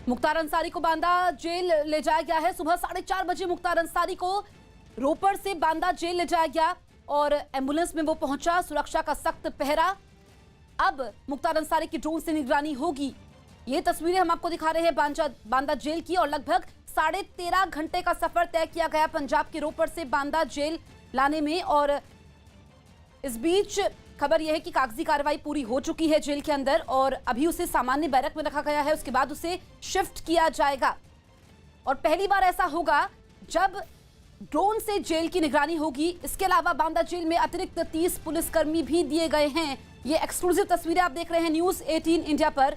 मुख्तार अंसारी को बांदा जेल ले जाया गया है। सुबह 4:30 बजे मुख्तार अंसारी को रोपड़ से बांदा जेल ले जाया गया और एम्बुलेंस में वो पहुंचा। सुरक्षा का सख्त पहरा। अब मुख्तार अंसारी की ड्रोन से निगरानी होगी। ये तस्वीरें हम आपको दिखा रहे हैं बांदा जेल की। और लगभग 13.5 घंटे का सफर तय किया गया पंजाब के रोपड़ से बांदा जेल लाने में। और इस बीच खबर यह है कि कागजी कार्रवाई पूरी हो चुकी है जेल के अंदर और अभी उसे सामान्य बैरक में रखा गया है। उसके बाद उसे शिफ्ट किया जाएगा और पहली बार ऐसा होगा जब ड्रोन से जेल की निगरानी होगी। इसके अलावा बांदा जेल में अतिरिक्त 30 पुलिसकर्मी भी दिए गए हैं। ये एक्सक्लूसिव तस्वीरें आप देख रहे हैं न्यूज़ 18 इंडिया पर।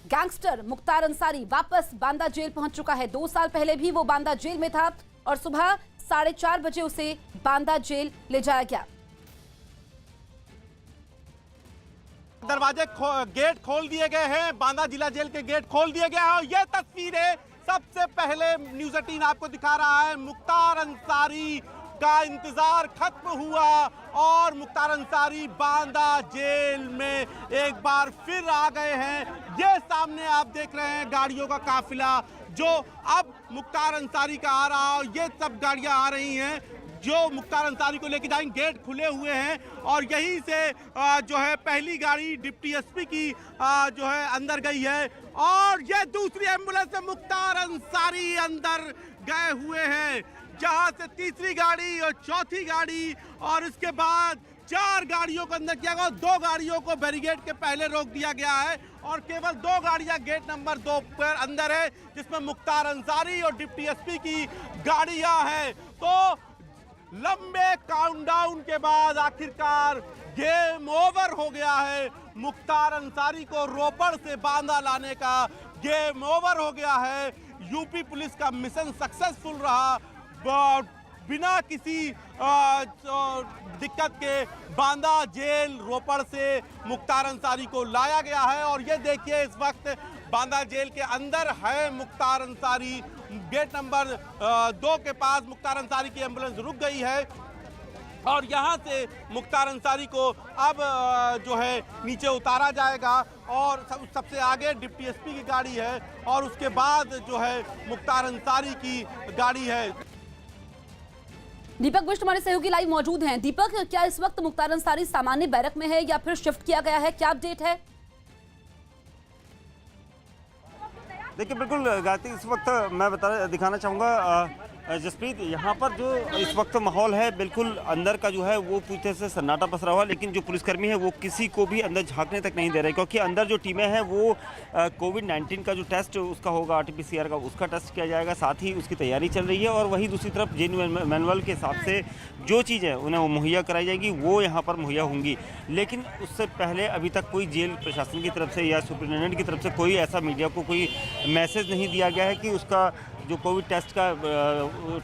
गैंगस्टर मुख्तार अंसारी वापस बांदा जेल पहुंच चुका है। 2 साल पहले भी वो बांदा जेल में था और सुबह 4:30 बजे उसे बांदा जेल ले जाया गया। दरवाजे गेट खोल दिए गए हैं। बांदा जिला जेल के गेट खोल दिए गए हैं और ये तस्वीरें सबसे पहले न्यूज़ 18 आपको दिखा रहा है। मुख्तार अंसारी का इंतजार खत्म हुआ और मुख्तार अंसारी बांदा जेल में एक बार फिर आ गए हैं। ये सामने आप देख रहे हैं गाड़ियों का काफिला जो अब मुख्तार अंसारी का आ रहा है। ये सब गाड़ियां आ रही हैं जो मुख्तार अंसारी को लेके जाएंगे। गेट खुले हुए हैं और यहीं से जो है पहली गाड़ी डिप्टी एसपी की जो है अंदर गई है और ये दूसरी एम्बुलेंस से मुख्तार अंसारी अंदर गए हुए हैं। जहां से तीसरी गाड़ी और चौथी गाड़ी और इसके बाद 4 गाड़ियों को अंदर किया गया। 2 गाड़ियों को बैरिकेड के पहले रोक दिया गया है और केवल 2 गाड़ियां गेट नंबर 2 पर अंदर है जिसमें मुख्तार अंसारी और डिप्टी एसपी की गाड़ियां हैं। तो लंबे काउंटडाउन के बाद आखिरकार गेम ओवर हो गया है। मुख्तार अंसारी को रोपड़ से बांदा लाने का गेम ओवर हो गया है। यूपी पुलिस का मिशन सक्सेसफुल रहा। बिना किसी दिक्कत के बांदा जेल रोपड़ से मुख्तार अंसारी को लाया गया है। और ये देखिए इस वक्त बांदा जेल के अंदर है मुख्तार अंसारी। गेट नंबर 2 के पास मुख्तार अंसारी की एम्बुलेंस रुक गई है और यहाँ से मुख्तार अंसारी को अब जो है नीचे उतारा जाएगा और सबसे आगे डिप्टी एसपी की गाड़ी है और उसके बाद जो है मुख्तार अंसारी की गाड़ी है। दीपक बिष्ट हमारे सहयोगी लाइव मौजूद हैं। दीपक, क्या इस वक्त मुख्तार अंसारी सामान्य बैरक में है या फिर शिफ्ट किया गया है? क्या अपडेट है? देखिए बिल्कुल गायत्री, इस वक्त मैं दिखाना चाहूँगा जसप्रीत, यहाँ पर जो इस वक्त माहौल है बिल्कुल अंदर का जो है वो पूरी तरह से सन्नाटा पसरा हुआ। लेकिन जो पुलिसकर्मी है वो किसी को भी अंदर झांकने तक नहीं दे रहे क्योंकि अंदर जो टीमें हैं वो कोविड-19 का जो टेस्ट उसका होगा, RT-PCR का, उसका टेस्ट किया जाएगा। साथ ही उसकी तैयारी चल रही है और वहीं दूसरी तरफ जेल मैनुअल के हिसाब से जो चीज़ें उन्हें मुहैया कराई जाएगी वो यहाँ पर मुहैया होंगी। लेकिन उससे पहले अभी तक कोई जेल प्रशासन की तरफ से या सुपरिटेंडेंट की तरफ से कोई ऐसा मीडिया को कोई मैसेज नहीं दिया गया है कि उसका जो कोविड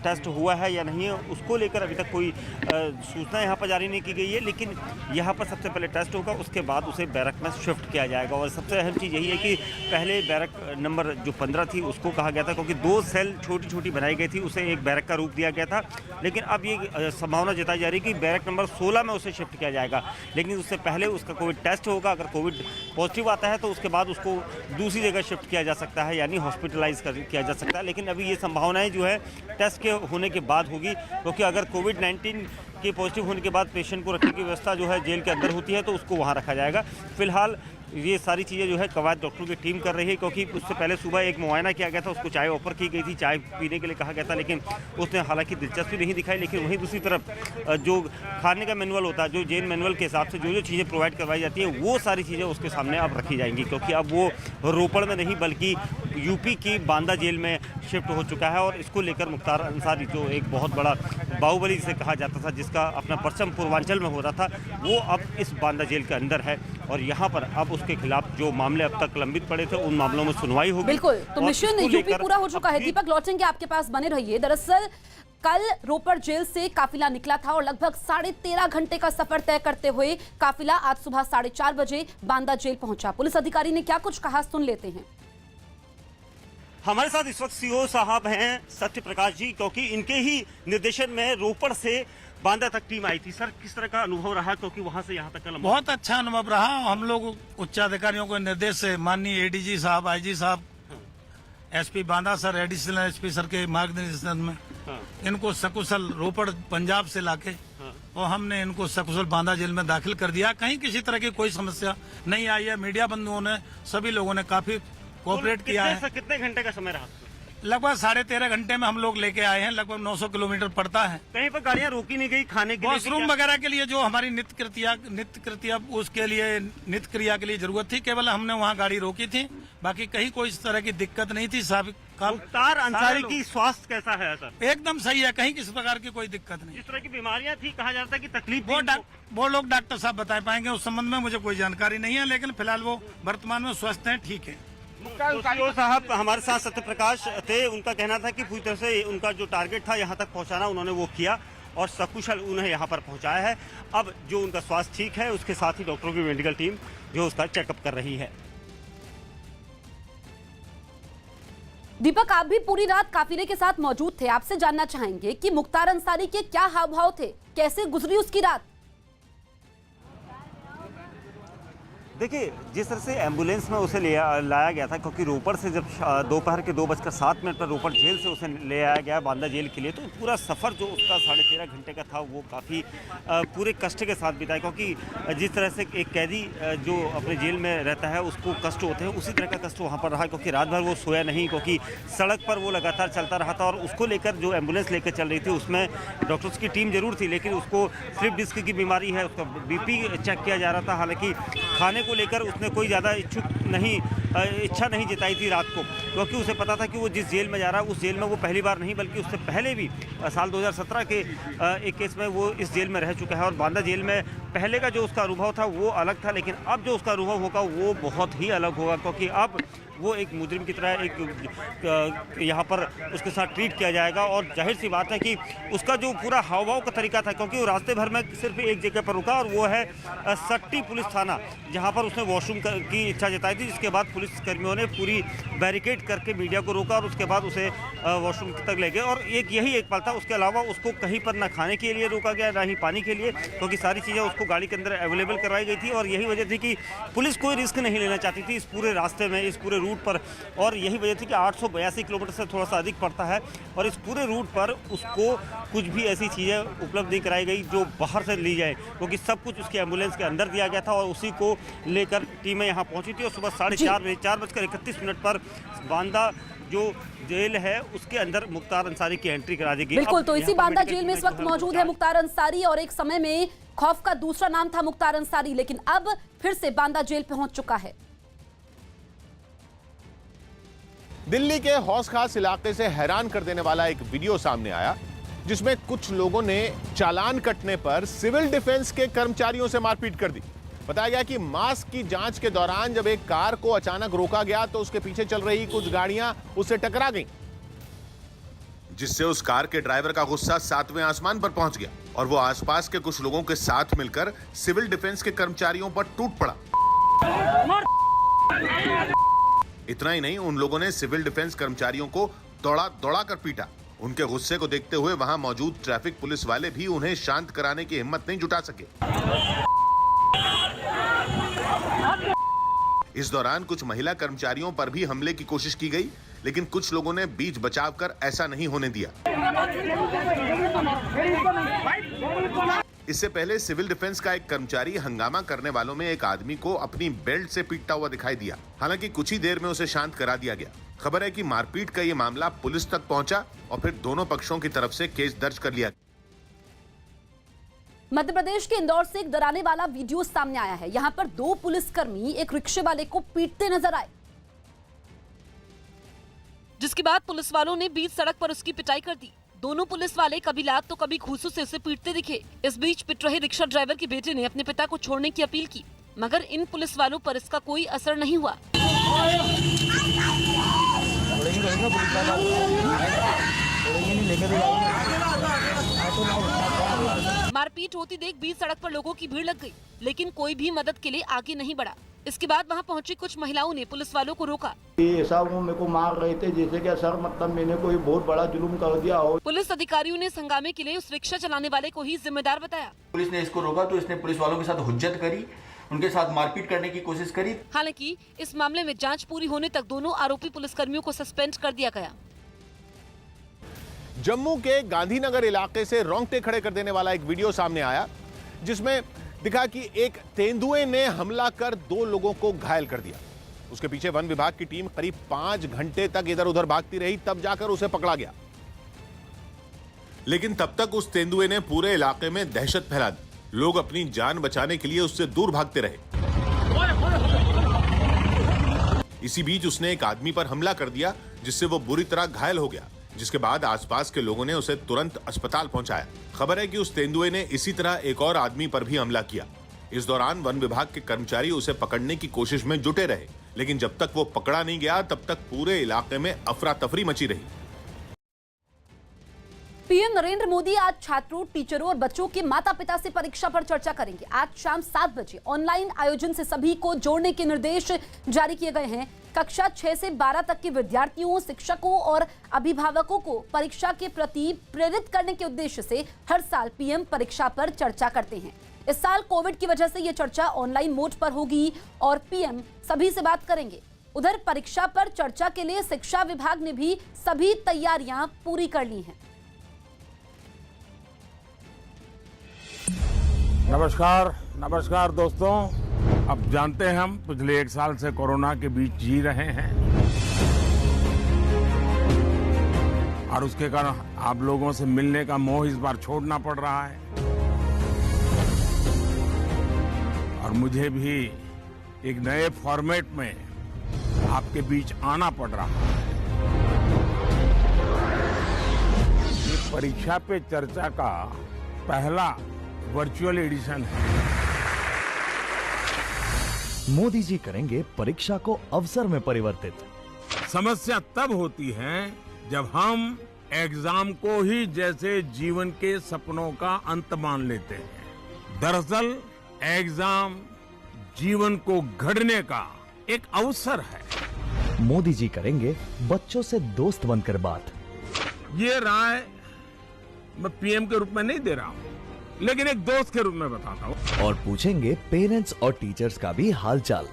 टेस्ट हुआ है या नहीं है, उसको लेकर अभी तक कोई सूचना यहाँ पर जारी नहीं की गई है। लेकिन यहाँ पर सबसे पहले टेस्ट होगा, उसके बाद उसे बैरक में शिफ्ट किया जाएगा। और सबसे अहम चीज़ यही है कि पहले बैरक नंबर जो 15 थी उसको कहा गया था क्योंकि 2 सेल छोटी छोटी बनाई गई थी, उसे एक बैरक का रूप दिया गया था। लेकिन अब ये संभावना जताई जा रही है कि बैरक नंबर 16 में उसे शिफ्ट किया जाएगा। लेकिन उससे पहले उसका कोविड टेस्ट होगा। अगर कोविड पॉजिटिव आता है तो उसके बाद उसको दूसरी जगह शिफ्ट किया जा सकता है, यानी हॉस्पिटलाइज किया जा सकता है। लेकिन अभी ये संभावनाएं जो है टेस्ट के होने के बाद होगी क्योंकि अगर कोविड-19 के पॉजिटिव होने के बाद पेशेंट को रखने की व्यवस्था जो है जेल के अंदर होती है तो उसको वहां रखा जाएगा। फिलहाल ये सारी चीज़ें जो है कवायद डॉक्टरों की टीम कर रही है क्योंकि उससे पहले सुबह एक मुआयना किया गया था, उसको चाय ऑफर की गई थी, चाय पीने के लिए कहा गया था, लेकिन उसने हालांकि दिलचस्पी नहीं दिखाई। लेकिन वहीं दूसरी तरफ जो खाने का मैनुअल होता है, जो जेल मैनुअल के हिसाब से जो चीज़ें प्रोवाइड करवाई जाती है वो सारी चीज़ें उसके सामने अब रखी जाएंगी क्योंकि अब वो रोपड़ में नहीं बल्कि यूपी की बांदा जेल में शिफ्ट हो चुका है। और इसको लेकर मुख्तार अंसारी जो एक बहुत बड़ा बाहुबली जिसे कहा जाता था, जिसका अपना परचम पूर्वांचल में हो रहा था, वो अब इस बांदा जेल के अंदर है और यहाँ पर अब उसके खिलाफ जो मामले अब तक लंबित पड़े थे उन मामलों में सुनवाई होगी। बिल्कुल, तो मिशन यूपी पूरा हो चुका है। दीपक, लौटेंगे आपके पास, बने रहिए। दरअसल कल रोपड़ जेल से काफिला निकला था और लगभग 13.5 घंटे का सफर तय करते हुए काफिला आज सुबह 4:30 बजे बांदा जेल पहुंचा। पुलिस अधिकारी ने क्या कुछ कहा, सुन लेते हैं। हमारे साथ इस वक्त सीओ साहब हैं सत्य प्रकाश जी, क्योंकि इनके ही निर्देशन में रोपड़ से बांदा तक टीम आई थी। सर, किस तरह का अनुभव रहा क्योंकि वहां से यहाँ तक का बहुत अच्छा अनुभव रहा। हम लोग उच्चाधिकारियों के निर्देश से माननीय ADG साहब, IG साहब SP Banda sir, additional SP sir के मार्गदर्शन में इनको सकुशल रोपड़ पंजाब से लाके और हमने इनको सकुशल बांदा जेल में दाखिल कर दिया। कहीं किसी तरह की कोई समस्या नहीं आई है। मीडिया बंधुओं ने, सभी लोगों ने काफी कोऑपरेट किया है। कितने घंटे का समय रहा? लगभग 13.5 घंटे में हम लोग लेके आए हैं। लगभग 900 किलोमीटर पड़ता है। कहीं पर गाड़ियां रोकी नहीं गई खाने के लिए? वॉशरूम वगैरह के लिए जो हमारी नित्य क्रिया उसके लिए नित्य क्रिया के लिए जरूरत थी, केवल हमने वहाँ गाड़ी रोकी थी। बाकी कहीं कोई इस तरह की दिक्कत नहीं थी। मुख्तार अंसारी की स्वास्थ्य कैसा है सर? एकदम सही है, कहीं किसी प्रकार की कोई दिक्कत नहीं। इस तरह की बीमारियां थी, कहा जाता है कि तकलीफ वो लोग डॉक्टर साहब बता पाएंगे, उस संबंध में मुझे कोई जानकारी नहीं है, लेकिन फिलहाल वो वर्तमान में स्वस्थ हैं, ठीक है। तो साहब हमारे साथ सत्य प्रकाश थे। उनका कहना था कि पूरी तरह से उनका जो टारगेट था यहाँ तक पहुँचाना, उन्होंने वो किया और सकुशल उन्हें यहाँ पर पहुँचाया है। अब जो उनका स्वास्थ्य ठीक है, उसके साथ ही डॉक्टरों की मेडिकल टीम जो उसका चेकअप कर रही है। दीपक, आप भी पूरी रात काफिले के साथ मौजूद थे। आपसे जानना चाहेंगे कि मुख्तार अंसारी के क्या हाव भाव थे, कैसे गुजरी उसकी रात? देखिए, जिस तरह से एम्बुलेंस में उसे लाया गया था, क्योंकि रोपड़ से जब दोपहर के 2:07 पर रोपड़ जेल से उसे ले आया गया बांदा जेल के लिए, तो पूरा सफ़र जो उसका 13.5 घंटे का था वो काफ़ी पूरे कष्ट के साथ बिताया। क्योंकि जिस तरह से एक कैदी जो अपने जेल में रहता है उसको कष्ट होते हैं, उसी तरह का कष्ट वहाँ पर रहा। क्योंकि रात भर वो सोया नहीं, क्योंकि सड़क पर वो लगातार चलता रहा था। और उसको लेकर जो एम्बुलेंस लेकर चल रही थी उसमें डॉक्टर्स की टीम जरूर थी, लेकिन उसको स्लिप डिस्क की बीमारी है, उसका BP चेक किया जा रहा था। हालांकि खाने को लेकर उसने कोई ज़्यादा इच्छा नहीं जताई थी रात को, क्योंकि उसे पता था कि वो जिस जेल में जा रहा है उस जेल में वो पहली बार नहीं बल्कि उससे पहले भी साल 2017 के एक केस में वो इस जेल में रह चुका है। और बांदा जेल में पहले का जो उसका अनुभव था वो अलग था, लेकिन अब जो उसका अनुभव होगा वो बहुत ही अलग होगा, क्योंकि अब वो एक मुजरिम की तरह एक यहाँ पर उसके साथ ट्रीट किया जाएगा। और जाहिर सी बात है कि उसका जो पूरा हाव भाव का तरीका था, क्योंकि वो रास्ते भर में सिर्फ एक जगह पर रुका और वो है सट्टी पुलिस थाना, जहाँ पर उसने वॉशरूम की इच्छा जताई थी। जिसके बाद पुलिस कर्मियों ने पूरी बैरिकेड करके मीडिया को रोका और उसके बाद उसे वॉशरूम तक ले गए। और यही एक पल था, उसके अलावा उसको कहीं पर ना खाने के लिए रोका गया, ना ही पानी के लिए, क्योंकि सारी चीज़ें उसको गाड़ी के अंदर अवेलेबल करवाई गई थी। और यही वजह थी कि पुलिस कोई रिस्क नहीं लेना चाहती थी इस पूरे रास्ते में, इस पूरे रूट पर। और यही वजह थी कि 882 किलोमीटर से थोड़ा सा अधिक पड़ता है और इस पूरे रूट पर उसको कुछ भी ऐसी चीज़ें उपलब्ध नहीं कराई गई जो बाहर से ली जाए, क्योंकि सब कुछ उसकी एम्बुलेंस के अंदर दिया गया था और उसी को लेकर टीमें यहाँ पहुँची थी। और सुबह 4:31 पर बांदा जो जेल है उसके अंदर मुख्तार अंसारी की एंट्री करा दी गई। बिल्कुल, तो इसी बांदा जेल में इस वक्त मौजूद है मुख्तार अंसारी। और एक समय में खौफ का दूसरा नाम था मुख्तार अंसारी, लेकिन अब फिर से बांदा जेल पहुंच चुका है। दिल्ली के हौस खास इलाके से हैरान कर देने वाला एक वीडियो सामने आया, जिसमें कुछ लोगों ने चालान कटने पर सिविल डिफेंस के कर्मचारियों से मारपीट कर दी। बताया गया कि मास्क की जांच के दौरान जब एक कार को अचानक रोका गया तो उसके पीछे चल रही कुछ गाड़ियां उससे टकरा गईं, जिससे उस कार के ड्राइवर का गुस्सा 7वें आसमान पर पहुंच गया और वो आसपास के कुछ लोगों के साथ मिलकर सिविल डिफेंस के कर्मचारियों पर टूट पड़ा। इतना ही नहीं, उन लोगों ने सिविल डिफेंस कर्मचारियों को दौड़ा कर पीटा। उनके गुस्से को देखते हुए वहां मौजूद ट्रैफिक पुलिस वाले भी उन्हें शांत कराने की हिम्मत नहीं जुटा सके। इस दौरान कुछ महिला कर्मचारियों पर भी हमले की कोशिश की गई, लेकिन कुछ लोगों ने बीच बचाव कर ऐसा नहीं होने दिया। इससे पहले सिविल डिफेंस का एक कर्मचारी हंगामा करने वालों में एक आदमी को अपनी बेल्ट से पीटता हुआ दिखाई दिया। हालांकि कुछ ही देर में उसे शांत करा दिया गया। खबर है कि मारपीट का ये मामला पुलिस तक पहुंचा और फिर दोनों पक्षों की तरफ से केस दर्ज कर लिया। मध्य प्रदेश के इंदौर से एक डराने वाला वीडियो सामने आया है। यहां पर 2 पुलिसकर्मी एक रिक्शे वाले को पीटते नजर आए, जिसके बाद पुलिस वालों ने बीच सड़क पर उसकी पिटाई कर दी। दोनों पुलिस वाले कभी लात तो कभी घूंसों से उसे पीटते दिखे। इस बीच पिट रहे रिक्शा ड्राइवर के बेटे ने अपने पिता को छोड़ने की अपील की, मगर इन पुलिस वालों पर इसका कोई असर नहीं हुआ। मारपीट होती देख बीच सड़क पर लोगों की भीड़ लग गई, लेकिन कोई भी मदद के लिए आगे नहीं बढ़ा। इसके बाद वहां पहुंची कुछ महिलाओं ने पुलिस वालों को रोका। ऐसा वो मेरे को मार रहे थे जैसे कि सर मतलब मैंने कोई बहुत बड़ा जुल्म कर दिया हो। पुलिस अधिकारियों ने इस हंगामे के लिए उस रिक्शा चलाने वाले को ही जिम्मेदार बताया। पुलिस ने इसको रोका तो इसने पुलिस वालों के साथ हुज्जत करी उनके साथ मारपीट करने की कोशिश करी। हालांकि इस मामले में जांच पूरी होने तक दोनों आरोपी पुलिसकर्मियों को सस्पेंड कर दिया गया। जम्मू के गांधीनगर इलाके से रोंगटे खड़े कर देने वाला एक वीडियो सामने आया, जिसमें दिखा कि एक तेंदुए ने हमला कर 2 लोगों को घायल कर दिया। उसके पीछे वन विभाग की टीम करीब 5 घंटे तक इधर उधर भागती रही, तब जाकर उसे पकड़ा गया। लेकिन तब तक उस तेंदुए ने पूरे इलाके में दहशत फैला दी। लोग अपनी जान बचाने के लिए उससे दूर भागते रहे। इसी बीच उसने एक आदमी पर हमला कर दिया, जिससे वो बुरी तरह घायल हो गया, जिसके बाद आसपास के लोगों ने उसे तुरंत अस्पताल पहुंचाया। खबर है कि उस तेंदुए ने इसी तरह एक और आदमी पर भी हमला किया। इस दौरान वन विभाग के कर्मचारी उसे पकड़ने की कोशिश में जुटे रहे, लेकिन जब तक वो पकड़ा नहीं गया तब तक पूरे इलाके में अफरा तफरी मची रही। पीएम नरेंद्र मोदी आज छात्रों, टीचरों और बच्चों के माता पिता से परीक्षा पर चर्चा करेंगे। आज शाम 7 बजे ऑनलाइन आयोजन से सभी को जोड़ने के निर्देश जारी किए गए हैं। कक्षा 6 से 12 तक के विद्यार्थियों, शिक्षकों और अभिभावकों को परीक्षा के प्रति प्रेरित करने के उद्देश्य से हर साल पीएम परीक्षा पर चर्चा करते हैं। इस साल कोविड की वजह से यह चर्चा ऑनलाइन मोड पर होगी और पीएम सभी से बात करेंगे। उधर परीक्षा पर चर्चा के लिए शिक्षा विभाग ने भी सभी तैयारियां पूरी कर ली हैं। नमस्कार दोस्तों। अब जानते हैं हम पिछले 1 साल से कोरोना के बीच जी रहे हैं और उसके कारण आप लोगों से मिलने का मोह इस बार छोड़ना पड़ रहा है और मुझे भी एक नए फॉर्मेट में आपके बीच आना पड़ रहा है। ये परीक्षा पे चर्चा का पहला वर्चुअल एडिशन है। मोदी जी करेंगे परीक्षा को अवसर में परिवर्तित। समस्या तब होती है जब हम एग्जाम को ही जैसे जीवन के सपनों का अंत मान लेते हैं। दरअसल एग्जाम जीवन को गढ़ने का एक अवसर है। मोदी जी करेंगे बच्चों से दोस्त बनकर बात। ये राय मैं पीएम के रूप में नहीं दे रहा हूं, लेकिन एक दोस्त के रूप में बताता हूं। और पूछेंगे पेरेंट्स और टीचर्स का भी हालचाल।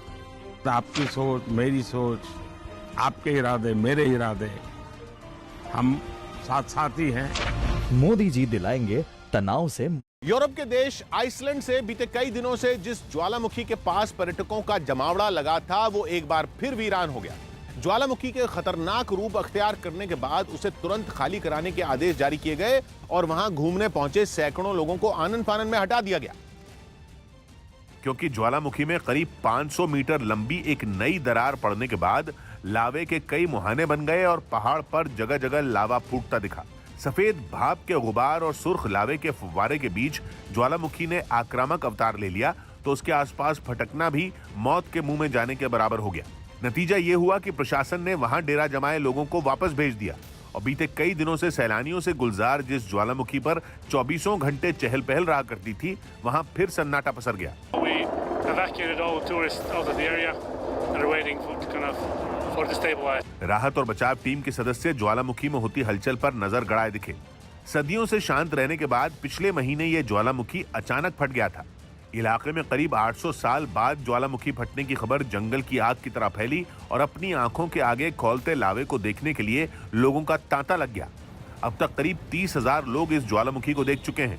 आपकी सोच, मेरी सोच, आपके इरादे, मेरे इरादे, हम साथ साथ ही हैं। मोदी जी दिलाएंगे तनाव से। यूरोप के देश आइसलैंड से बीते कई दिनों से जिस ज्वालामुखी के पास पर्यटकों का जमावड़ा लगा था, वो एक बार फिर वीरान हो गया। ज्वालामुखी के खतरनाक रूप अख्तियार करने के बाद उसे तुरंत खाली कराने के आदेश जारी किए गए और वहां घूमने पहुंचे सैकड़ों लोगों को आनन फानन में हटा दिया गया। क्योंकि ज्वालामुखी में करीब 500 मीटर लंबी एक नई दरार पड़ने के बाद लावे के कई मुहाने बन गए और पहाड़ पर जगह जगह लावा फूटता दिखा। सफेद भाप के गुबार और सुर्ख लावे के फुव्वारे के बीच ज्वालामुखी ने आक्रामक अवतार ले लिया तो उसके आसपास भटकना भी मौत के मुंह में जाने के बराबर हो गया। नतीजा ये हुआ कि प्रशासन ने वहां डेरा जमाए लोगों को वापस भेज दिया और बीते कई दिनों से सैलानियों से गुलजार जिस ज्वालामुखी पर 24 घंटे चहल पहल रहा करती थी, वहां फिर सन्नाटा पसर गया। राहत और बचाव टीम के सदस्य ज्वालामुखी में होती हलचल पर नजर गड़ाए दिखे। सदियों से शांत रहने के बाद पिछले महीने ये ज्वालामुखी अचानक फट गया था। इलाके में करीब 800 साल बाद ज्वालामुखी फटने की खबर जंगल की आग की तरह फैली और अपनी आंखों के आगे खौलते लावे को देखने के लिए लोगों का तांता लग गया। अब तक करीब 30,000 लोग इस ज्वालामुखी को देख चुके हैं।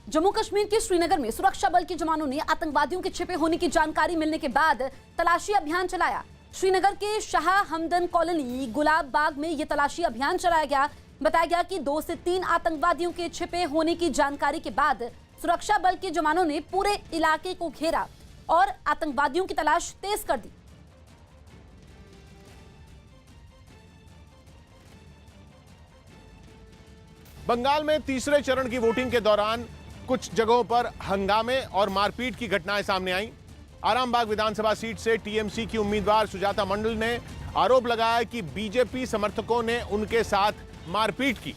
जम्मू कश्मीर के श्रीनगर में सुरक्षा बल के जवानों ने आतंकवादियों के छिपे होने की जानकारी मिलने के बाद तलाशी अभियान चलाया। श्रीनगर के शाह हमदन कॉलोनी गुलाब बाग में यह तलाशी अभियान चलाया गया। बताया गया कि 2 से 3 आतंकवादियों के छिपे होने की जानकारी के बाद सुरक्षा बल के जवानों ने पूरे इलाके को घेरा और आतंकवादियों की तलाश तेज कर दी। बंगाल में तीसरे चरण की वोटिंग के दौरान कुछ जगहों पर हंगामे और मारपीट की घटनाएं सामने आईं। आरामबाग विधानसभा सीट से टीएमसी की उम्मीदवार सुजाता मंडल ने आरोप लगाया कि बीजेपी समर्थकों ने उनके साथ मारपीट की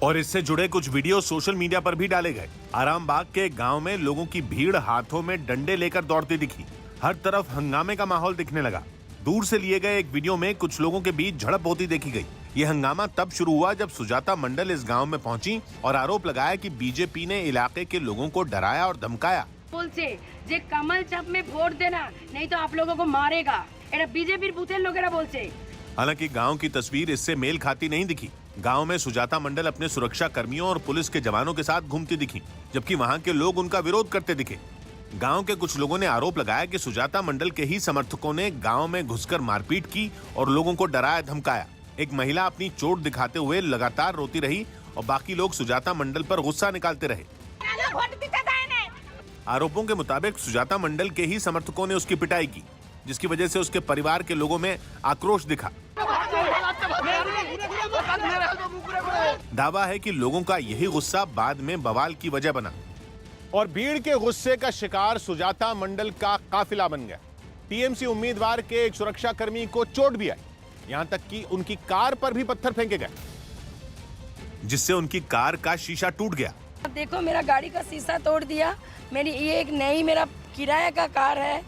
और इससे जुड़े कुछ वीडियो सोशल मीडिया पर भी डाले गए। आरामबाग के गांव में लोगों की भीड़ हाथों में डंडे लेकर दौड़ती दिखी। हर तरफ हंगामे का माहौल दिखने लगा। दूर से लिए गए एक वीडियो में कुछ लोगों के बीच झड़प होती देखी गई। ये हंगामा तब शुरू हुआ जब सुजाता मंडल इस गांव में पहुंची और आरोप लगाया कि बीजेपी ने इलाके के लोगों को डराया और धमकाया। বলছে যে কমল চাপ में वोट देना नहीं तो आप लोगों को मारेगा। এটা बीजेपी বুথের লোকেরা বলছে। हालांकि गांव की तस्वीर इससे मेल खाती नहीं दिखी। गांव में सुजाता मंडल अपने सुरक्षा कर्मियों और पुलिस के जवानों के साथ घूमती दिखी, जबकि वहां के लोग उनका विरोध करते दिखे। गांव के कुछ लोगों ने आरोप लगाया कि सुजाता मंडल के ही समर्थकों ने गांव में घुसकर मारपीट की और लोगों को डराया धमकाया। एक महिला अपनी चोट दिखाते हुए लगातार रोती रही और बाकी लोग सुजाता मंडल पर गुस्सा निकालते रहे। आरोपों के मुताबिक सुजाता मंडल के ही समर्थकों ने उसकी पिटाई की, जिसकी वजह से उसके परिवार के लोगों में आक्रोश दिखा। दावा है कि लोगों का यही गुस्सा बाद में बवाल की वजह बना और भीड़ के गुस्से का शिकार सुजाता मंडल का काफिला बन गया। टीएमसी उम्मीदवार के एक सुरक्षा कर्मी को चोट भी आई, यहां तक कि उनकी कार पर भी पत्थर फेंके गए, जिससे उनकी कार का शीशा टूट गया। देखो मेरा गाड़ी का शीशा तोड़ दिया। मेरी ये एक नई मेरा किराया का कार है।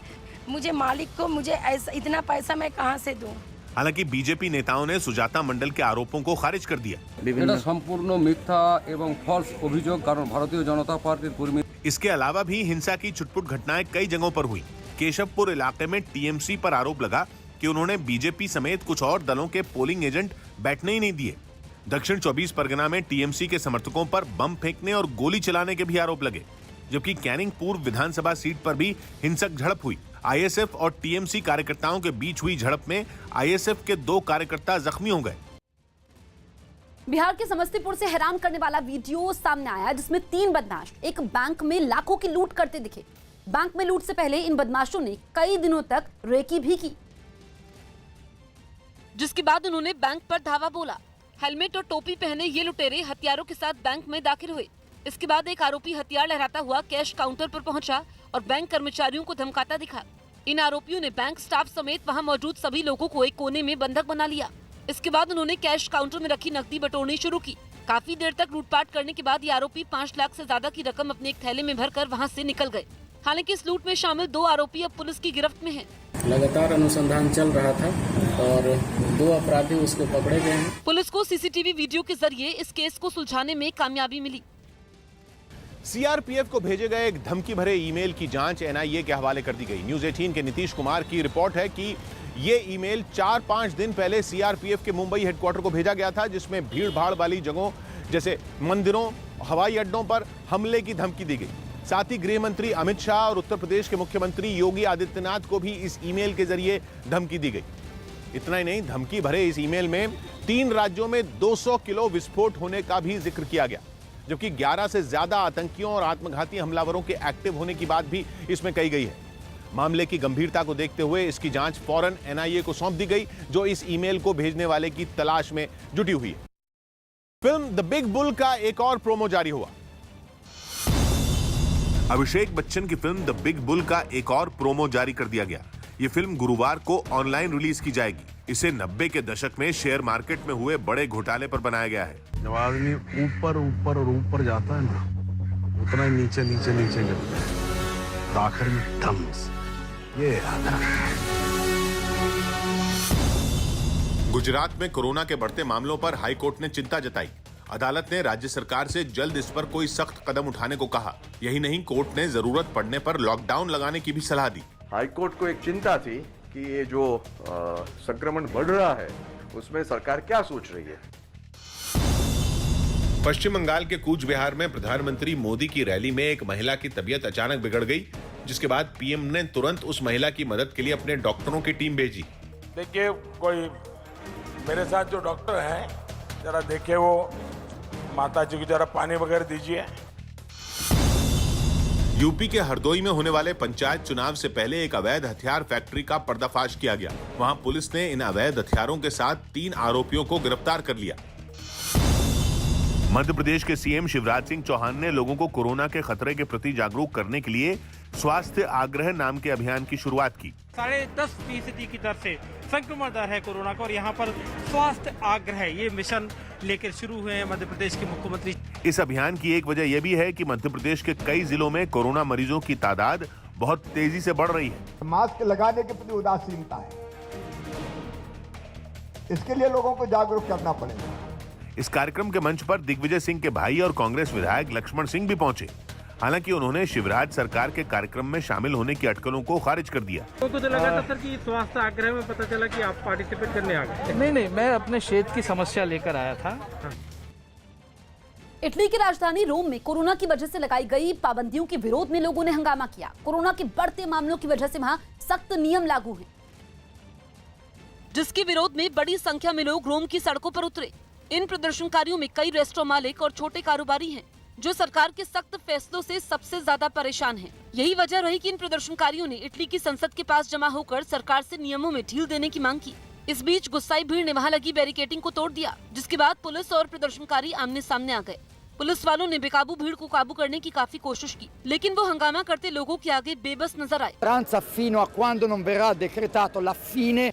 मुझे मालिक को मुझे ऐसा इतना पैसा मैं कहां से दूं? हालांकि बीजेपी नेताओं ने सुजाता मंडल के आरोपों को खारिज कर दिया। संपूर्ण मिथ्या एवं फॉल्स अभियोग कारण भारतीय जनता पार्टी कर्मी। इसके अलावा भी हिंसा की छुटपुट घटनाएं कई जगहों पर हुई। केशवपुर इलाके में टीएमसी पर आरोप लगा कि उन्होंने बीजेपी समेत कुछ और दलों के पोलिंग एजेंट बैठने ही नहीं दिए। दक्षिण 24 परगना में टीएमसी के समर्थकों पर बम फेंकने और गोली चलाने के भी आरोप लगे, जबकि कैनिंग पूर्व विधानसभा सीट पर भी हिंसक झड़प हुई। आईएसएफ और टीएमसी कार्यकर्ताओं के बीच हुई झड़प में आईएसएफ के 2 कार्यकर्ता जख्मी हो गए। बिहार के समस्तीपुर से हैरान करने वाला वीडियो सामने आया, जिसमें 3 बदमाश एक बैंक में लाखों की लूट करते दिखे। बैंक में लूट से पहले इन बदमाशों ने कई दिनों तक रेकी भी की, जिसके बाद उन्होंने बैंक पर धावा बोला। हेलमेट और टोपी पहने ये लुटेरे हथियारों के साथ बैंक में दाखिल हुए। इसके बाद एक आरोपी हथियार लहराता हुआ कैश काउंटर पर पहुंचा और बैंक कर्मचारियों को धमकाता दिखा। इन आरोपियों ने बैंक स्टाफ समेत वहां मौजूद सभी लोगों को एक कोने में बंधक बना लिया। इसके बाद उन्होंने कैश काउंटर में रखी नकदी बटोरनी शुरू की। काफी देर तक लूटपाट करने के बाद ये आरोपी 5 लाख से ज्यादा की रकम अपने एक थैले में भरकर वहां से निकल गए। हालांकि इस लूट में शामिल 2 आरोपी अब पुलिस की गिरफ्त में हैं। लगातार अनुसंधान चल रहा था और 2 अपराधी उसको पकड़े गए हैं। पुलिस को सीसीटीवी वीडियो के जरिए इस केस को सुलझाने में कामयाबी मिली। सीआरपीएफ को भेजे गए एक धमकी भरे ईमेल की जांच एनआईए के हवाले कर दी गई। न्यूज 18 के नीतीश कुमार की रिपोर्ट है कि ये ईमेल 4-5 दिन पहले सीआरपीएफ के मुंबई हेडक्वार्टर को भेजा गया था, जिसमें भीड़ भाड़ वाली जगहों जैसे मंदिरों, हवाई अड्डों पर हमले की धमकी दी गई। साथ ही गृह मंत्री अमित शाह और उत्तर प्रदेश के मुख्यमंत्री योगी आदित्यनाथ को भी इस ईमेल के जरिए धमकी दी गई। इतना ही नहीं, धमकी भरे इस ईमेल में 3 राज्यों में 200 किलो विस्फोट होने का भी जिक्र किया गया, जबकि 11 से ज्यादा आतंकियों और आत्मघाती हमलावरों के एक्टिव होने की बात भी इसमें कही गई है। मामले की गंभीरता को देखते हुए इसकी जांच फौरन एनआईए को सौंप दी गई, जो इस ईमेल को भेजने वाले की तलाश में जुटी हुई है। फिल्म द बिग बुल का एक और प्रोमो जारी हुआ। अभिषेक बच्चन की फिल्म द बिग बुल का एक और प्रोमो जारी कर दिया गया। ये फिल्म गुरुवार को ऑनलाइन रिलीज की जाएगी। इसे 90 के दशक में शेयर मार्केट में हुए बड़े घोटाले पर बनाया गया है। जब आदमी ऊपर ऊपर और ऊपर जाता है ना, उतना ही नीचे नीचे नीचे गिरता है, तो आखिर में धम्स ये याद रखना। गुजरात में कोरोना के बढ़ते मामलों पर हाईकोर्ट ने चिंता जताई। अदालत ने राज्य सरकार से जल्द इस पर कोई सख्त कदम उठाने को कहा। यही नहीं, कोर्ट ने जरूरत पड़ने पर लॉकडाउन लगाने की भी सलाह दी। हाईकोर्ट को एक चिंता थी कि ये जो संक्रमण बढ़ रहा है उसमें सरकार क्या सोच रही है। पश्चिम बंगाल के कूच बिहार में प्रधानमंत्री मोदी की रैली में एक महिला की तबीयत अचानक बिगड़ गई, जिसके बाद पीएम ने तुरंत उस महिला की मदद के लिए अपने डॉक्टरों की टीम भेजी। देखिए, कोई मेरे साथ जो डॉक्टर हैं, जरा देखिए वो माता जी को जरा पानी वगैरह दीजिए। यूपी के हरदोई में होने वाले पंचायत चुनाव से पहले एक अवैध हथियार फैक्ट्री का पर्दाफाश किया गया। वहां पुलिस ने इन अवैध हथियारों के साथ 3 आरोपियों को गिरफ्तार कर लिया। मध्य प्रदेश के सीएम शिवराज सिंह चौहान ने लोगों को कोरोना के खतरे के प्रति जागरूक करने के लिए स्वास्थ्य आग्रह नाम के अभियान की शुरुआत की। 10.5% की दर से संक्रमण दर है कोरोना का, और यहाँ पर स्वास्थ्य आग्रह ये मिशन लेकर शुरू हुए हैं मध्य प्रदेश के मुख्यमंत्री। इस अभियान की एक वजह यह भी है कि मध्य प्रदेश के कई जिलों में कोरोना मरीजों की तादाद बहुत तेजी से बढ़ रही है। मास्क लगाने के प्रति उदासीनता है, इसके लिए लोगों को जागरूक करना पड़ेगा। इस कार्यक्रम के मंच पर दिग्विजय सिंह के भाई और कांग्रेस विधायक लक्ष्मण सिंह भी पहुंचे। हालांकि उन्होंने शिवराज सरकार के कार्यक्रम में शामिल होने की अटकलों को खारिज कर दिया। लोगों को तो लगा था सर कि स्वास्थ्य आग्रह में पता चला कि आप पार्टिसिपेट करने आ गए। नहीं, मैं अपने क्षेत्र की समस्या लेकर आया था। इटली की राजधानी रोम में कोरोना की वजह से लगाई गई पाबंदियों के विरोध में लोगों ने हंगामा किया। कोरोना के बढ़ते मामलों की वजह से वहां सख्त नियम लागू हैं, जिसके विरोध में बड़ी संख्या में लोग रोम की सड़कों पर उतरे। इन प्रदर्शनकारियों में कई रेस्टोरेंट मालिक और छोटे कारोबारी हैं, जो सरकार के सख्त फैसलों से सबसे ज्यादा परेशान हैं। यही वजह रही कि इन प्रदर्शनकारियों ने इटली की संसद के पास जमा होकर सरकार से नियमों में ढील देने की मांग की। इस बीच गुस्साई भीड़ ने वहां लगी बैरिकेडिंग को तोड़ दिया, जिसके बाद पुलिस और प्रदर्शनकारी आमने सामने आ गए। पुलिस वालों ने बेकाबू भीड़ को काबू करने की काफी कोशिश की, लेकिन वो हंगामा करते लोगों के आगे बेबस नजर आए।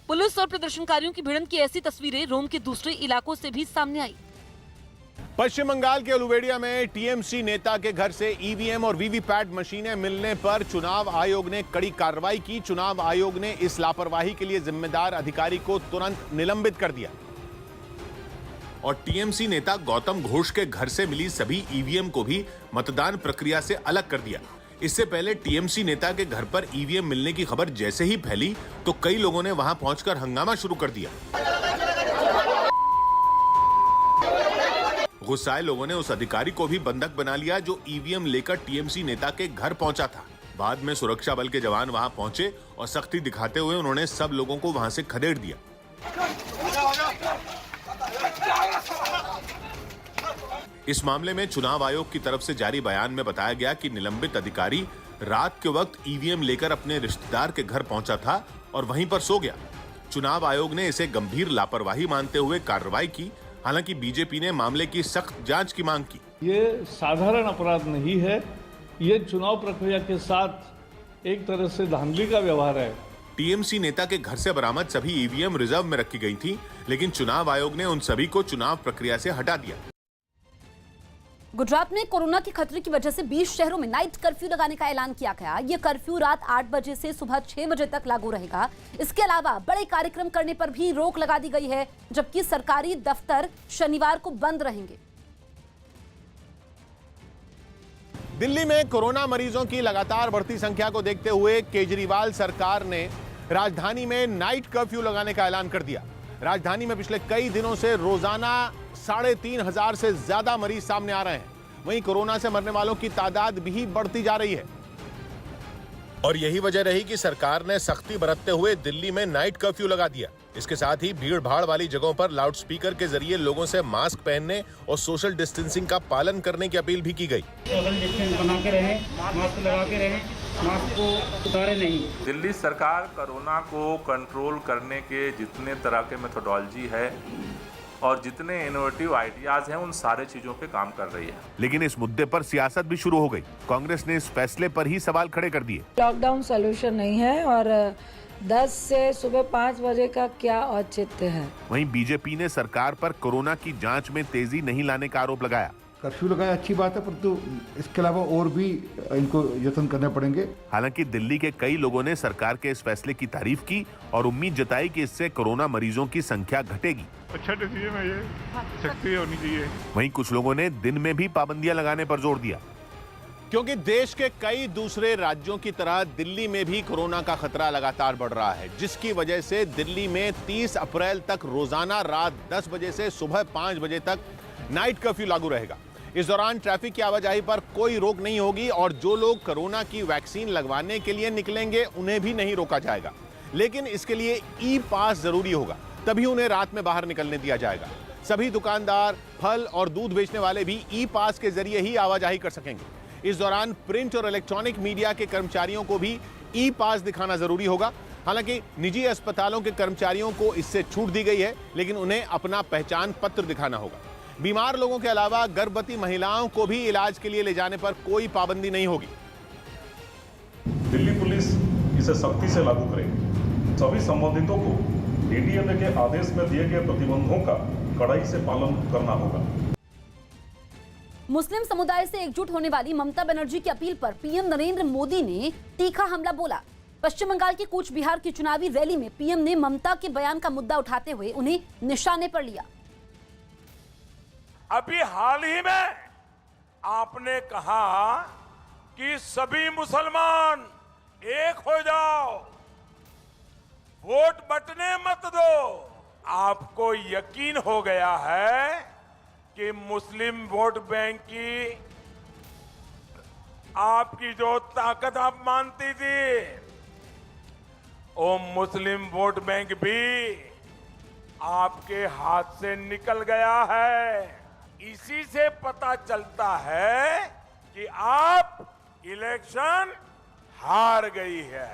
पुलिस और प्रदर्शनकारियों की भिड़ंत की ऐसी तस्वीरें रोम के दूसरे इलाकों से भी सामने आई। पश्चिम बंगाल के उलुबेड़िया में टीएमसी नेता के घर से ईवीएम और वीवीपैट मशीनें मिलने पर चुनाव आयोग ने कड़ी कार्रवाई की। चुनाव आयोग ने इस लापरवाही के लिए जिम्मेदार अधिकारी को तुरंत निलंबित कर दिया और टीएमसी नेता गौतम घोष के घर से मिली सभी ईवीएम को भी मतदान प्रक्रिया से अलग कर दिया। इससे पहले टीएमसी नेता के घर पर ईवीएम मिलने की खबर जैसे ही फैली तो कई लोगों ने वहां पहुंचकर हंगामा शुरू कर दिया। गुस्साए लोगों ने उस अधिकारी को भी बंधक बना लिया जो ईवीएम लेकर टीएमसी नेता के घर पहुंचा था। बाद में सुरक्षा बल के जवान वहां पहुंचे और सख्ती दिखाते हुए उन्होंने सब लोगों को वहां से खदेड़ दिया। इस मामले में चुनाव आयोग की तरफ से जारी बयान में बताया गया कि निलंबित अधिकारी रात के वक्त ईवीएम लेकर अपने रिश्तेदार के घर पहुंचा था और वहीं पर सो गया। चुनाव आयोग ने इसे गंभीर लापरवाही मानते हुए कार्रवाई की। हालांकि बीजेपी ने मामले की सख्त जांच की मांग की। ये साधारण अपराध नहीं है, ये चुनाव प्रक्रिया के साथ एक तरह से धांधली का व्यवहार है। टीएमसी नेता के घर से बरामद सभी ईवीएम रिजर्व में रखी गई थी, लेकिन चुनाव आयोग ने उन सभी को चुनाव प्रक्रिया से हटा दिया। गुजरात में कोरोना के खतरे की वजह से 20 शहरों में नाइट कर्फ्यू लगाने का ऐलान किया गया। ये कर्फ्यू रात 8 बजे से सुबह 6 बजे तक लागू रहेगा। इसके अलावा बड़े कार्यक्रम करने पर भी रोक लगा दी गई है, जबकि सरकारी दफ्तर शनिवार को बंद रहेंगे। दिल्ली में कोरोना मरीजों की लगातार बढ़ती संख्या को देखते हुए केजरीवाल सरकार ने राजधानी में नाइट कर्फ्यू लगाने का ऐलान कर दिया। राजधानी में पिछले कई दिनों से रोजाना 3,500 से ज्यादा मरीज सामने आ रहे हैं। वहीं कोरोना से मरने वालों की तादाद भी बढ़ती जा रही है और यही वजह रही कि सरकार ने सख्ती बरतते हुए दिल्ली में नाइट कर्फ्यू लगा दिया। इसके साथ ही भीड़ भाड़ वाली जगहों पर लाउडस्पीकर के जरिए लोगों से मास्क पहनने और सोशल डिस्टेंसिंग का पालन करने की अपील भी की गई। सोशल डिस्टेंस बना के रहें, मास्क लगा के रहें, मास्क को उतारे नहीं। दिल्ली सरकार कोरोना को कंट्रोल करने के जितने तरह के मेथोडोलॉजी है और जितने इनोवेटिव आइडियाज हैं उन सारे चीजों पे काम कर रही है। लेकिन इस मुद्दे पर सियासत भी शुरू हो गई। कांग्रेस ने इस फैसले पर ही सवाल खड़े कर दिए। लॉकडाउन सॉल्यूशन नहीं है और 10 से सुबह 5 बजे का क्या औचित्य है। वहीं बीजेपी ने सरकार पर कोरोना की जांच में तेजी नहीं लाने का आरोप लगाया। कर्फ्यू लगाया अच्छी बात है, परंतु इसके अलावा और भी इनको यत्न करने पड़ेंगे। हालांकि दिल्ली के कई लोगों ने सरकार के इस फैसले की तारीफ की और उम्मीद जताई कि इससे कोरोना मरीजों की संख्या घटेगी। अच्छा डिसीजन है, ये सख्ती होनी चाहिए। वहीं कुछ लोगों ने दिन में भी पाबंदियां लगाने पर जोर दिया, क्योंकि देश के कई दूसरे राज्यों की तरह दिल्ली में भी कोरोना का खतरा लगातार बढ़ रहा है, जिसकी वजह से दिल्ली में 30 अप्रैल तक रोजाना रात 10 बजे से सुबह 5 बजे तक नाइट कर्फ्यू लागू रहेगा। इस दौरान ट्रैफिक की आवाजाही पर कोई रोक नहीं होगी और जो लोग कोरोना की वैक्सीन लगवाने के लिए निकलेंगे उन्हें भी नहीं रोका जाएगा, लेकिन इसके लिए ई पास जरूरी होगा, तभी उन्हें रात में बाहर निकलने दिया जाएगा। सभी दुकानदार, फल और दूध बेचने वाले भी ई पास के जरिए ही आवाजाही कर सकेंगे। इस दौरान प्रिंट और इलेक्ट्रॉनिक मीडिया के कर्मचारियों को भी ई पास दिखाना जरूरी होगा। हालांकि निजी अस्पतालों के कर्मचारियों को इससे छूट दी गई है, लेकिन उन्हें अपना पहचान पत्र दिखाना होगा। बीमार लोगों के अलावा गर्भवती महिलाओं को भी इलाज के लिए ले जाने पर कोई पाबंदी नहीं होगी। दिल्ली पुलिस इसे सख्ती से लागू करेगी। सभी संबंधितों को डीडीएमए के आदेश में दिए गए प्रतिबंधों का कड़ाई से पालन करना होगा। मुस्लिम समुदाय से एकजुट होने वाली ममता बनर्जी की अपील पर पीएम नरेंद्र मोदी ने तीखा हमला बोला। पश्चिम बंगाल के कूच बिहार की चुनावी रैली में पीएम ने ममता के बयान का मुद्दा उठाते हुए उन्हें निशाने पर लिया। अभी हाल ही में आपने कहा कि सभी मुसलमान एक हो जाओ, वोट बंटने मत दो। आपको यकीन हो गया है कि मुस्लिम वोट बैंक की आपकी जो ताकत आप मानती थी, वो मुस्लिम वोट बैंक भी आपके हाथ से निकल गया है। इसी से पता चलता है कि आप इलेक्शन हार गई है।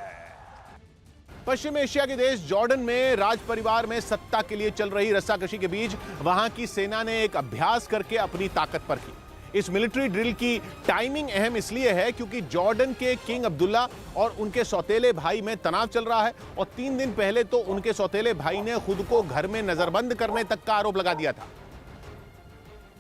पश्चिम एशिया के देश जॉर्डन में राज परिवार में सत्ता के लिए चल रही रस्साकशी के बीच वहां की सेना ने एक अभ्यास करके अपनी ताकत परखी। इस मिलिट्री ड्रिल की टाइमिंग अहम इसलिए है क्योंकि जॉर्डन के किंग अब्दुल्ला और उनके सौतेले भाई में तनाव चल रहा है और 3 दिन पहले तो उनके सौतेले भाई ने खुद को घर में नजरबंद करने तक का आरोप लगा दिया था,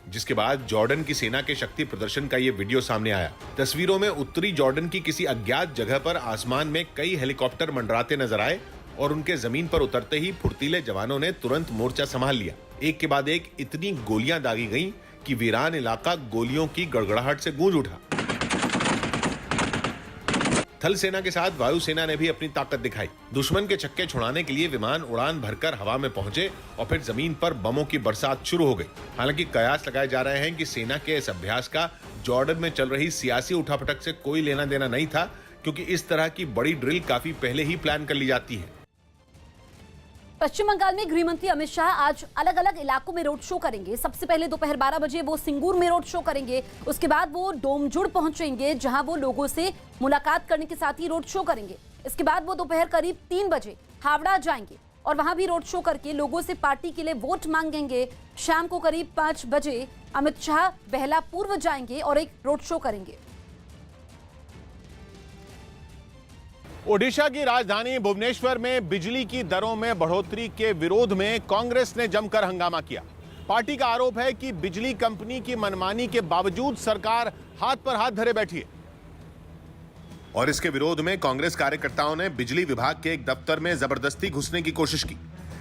जिसके बाद जॉर्डन की सेना के शक्ति प्रदर्शन का यह वीडियो सामने आया। तस्वीरों में उत्तरी जॉर्डन की किसी अज्ञात जगह पर आसमान में कई हेलीकॉप्टर मंडराते नजर आए और उनके जमीन पर उतरते ही फुर्तीले जवानों ने तुरंत मोर्चा संभाल लिया। एक के बाद एक इतनी गोलियां दागी गईं कि वीरान इलाका गोलियों की गड़गड़ाहट से गूंज उठा। थल सेना के साथ वायुसेना ने भी अपनी ताकत दिखाई। दुश्मन के छक्के छुड़ाने के लिए विमान उड़ान भरकर हवा में पहुंचे और फिर जमीन पर बमों की बरसात शुरू हो गई। हालांकि कयास लगाए जा रहे हैं कि सेना के इस अभ्यास का जॉर्डन में चल रही सियासी उठापटक से कोई लेना देना नहीं था, क्योंकि इस तरह की बड़ी ड्रिल काफी पहले ही प्लान कर ली जाती है। पश्चिम बंगाल में गृह मंत्री अमित शाह आज अलग अलग इलाकों में रोड शो करेंगे। सबसे पहले दोपहर 12 बजे वो सिंगूर में रोड शो करेंगे। उसके बाद वो डोमजुड़ पहुंचेंगे, जहां वो लोगों से मुलाकात करने के साथ ही रोड शो करेंगे। इसके बाद वो दोपहर करीब 3 बजे हावड़ा जाएंगे और वहां भी रोड शो करके लोगों से पार्टी के लिए वोट मांगेंगे। शाम को करीब 5 बजे अमित शाह बेहला पूर्व जाएंगे और एक रोड शो करेंगे। ओडिशा की राजधानी भुवनेश्वर में बिजली की दरों में बढ़ोतरी के विरोध में कांग्रेस ने जमकर हंगामा किया। पार्टी का आरोप है कि बिजली कंपनी की मनमानी के बावजूद सरकार हाथ पर हाथ धरे बैठी है। और इसके विरोध में कांग्रेस कार्यकर्ताओं ने बिजली विभाग के एक दफ्तर में जबरदस्ती घुसने की कोशिश की,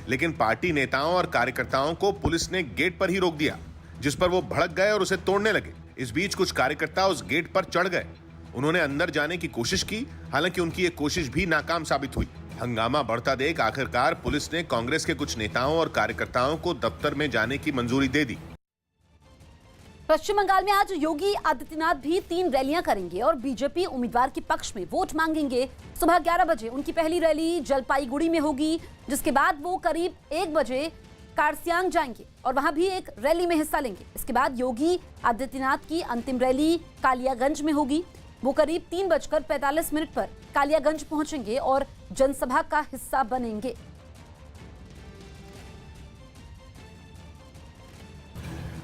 लेकिन पार्टी नेताओं और कार्यकर्ताओं को पुलिस ने गेट पर ही रोक दिया, जिस पर वो भड़क गए और उसे तोड़ने लगे। इस बीच कुछ कार्यकर्ता उस गेट पर चढ़ गए। उन्होंने अंदर जाने की कोशिश की, हालांकि उनकी ये कोशिश भी नाकाम साबित हुई। हंगामा बढ़ता देख आखिरकार पुलिस ने कांग्रेस के कुछ नेताओं और कार्यकर्ताओं को दफ्तर में जाने की मंजूरी दे दी। पश्चिम बंगाल में आज योगी आदित्यनाथ भी 3 रैलियां करेंगे और बीजेपी उम्मीदवार के पक्ष में वोट मांगेंगे। सुबह 11 बजे उनकी पहली रैली जलपाईगुड़ी में होगी, जिसके बाद वो करीब 1 बजे कारसियांग जाएंगे और वहां भी एक रैली में हिस्सा लेंगे। इसके बाद योगी आदित्यनाथ की अंतिम रैली कालियागंज में होगी। वो करीब 3:45 पर कालियागंज पहुंचेंगे और जनसभा का हिस्सा बनेंगे।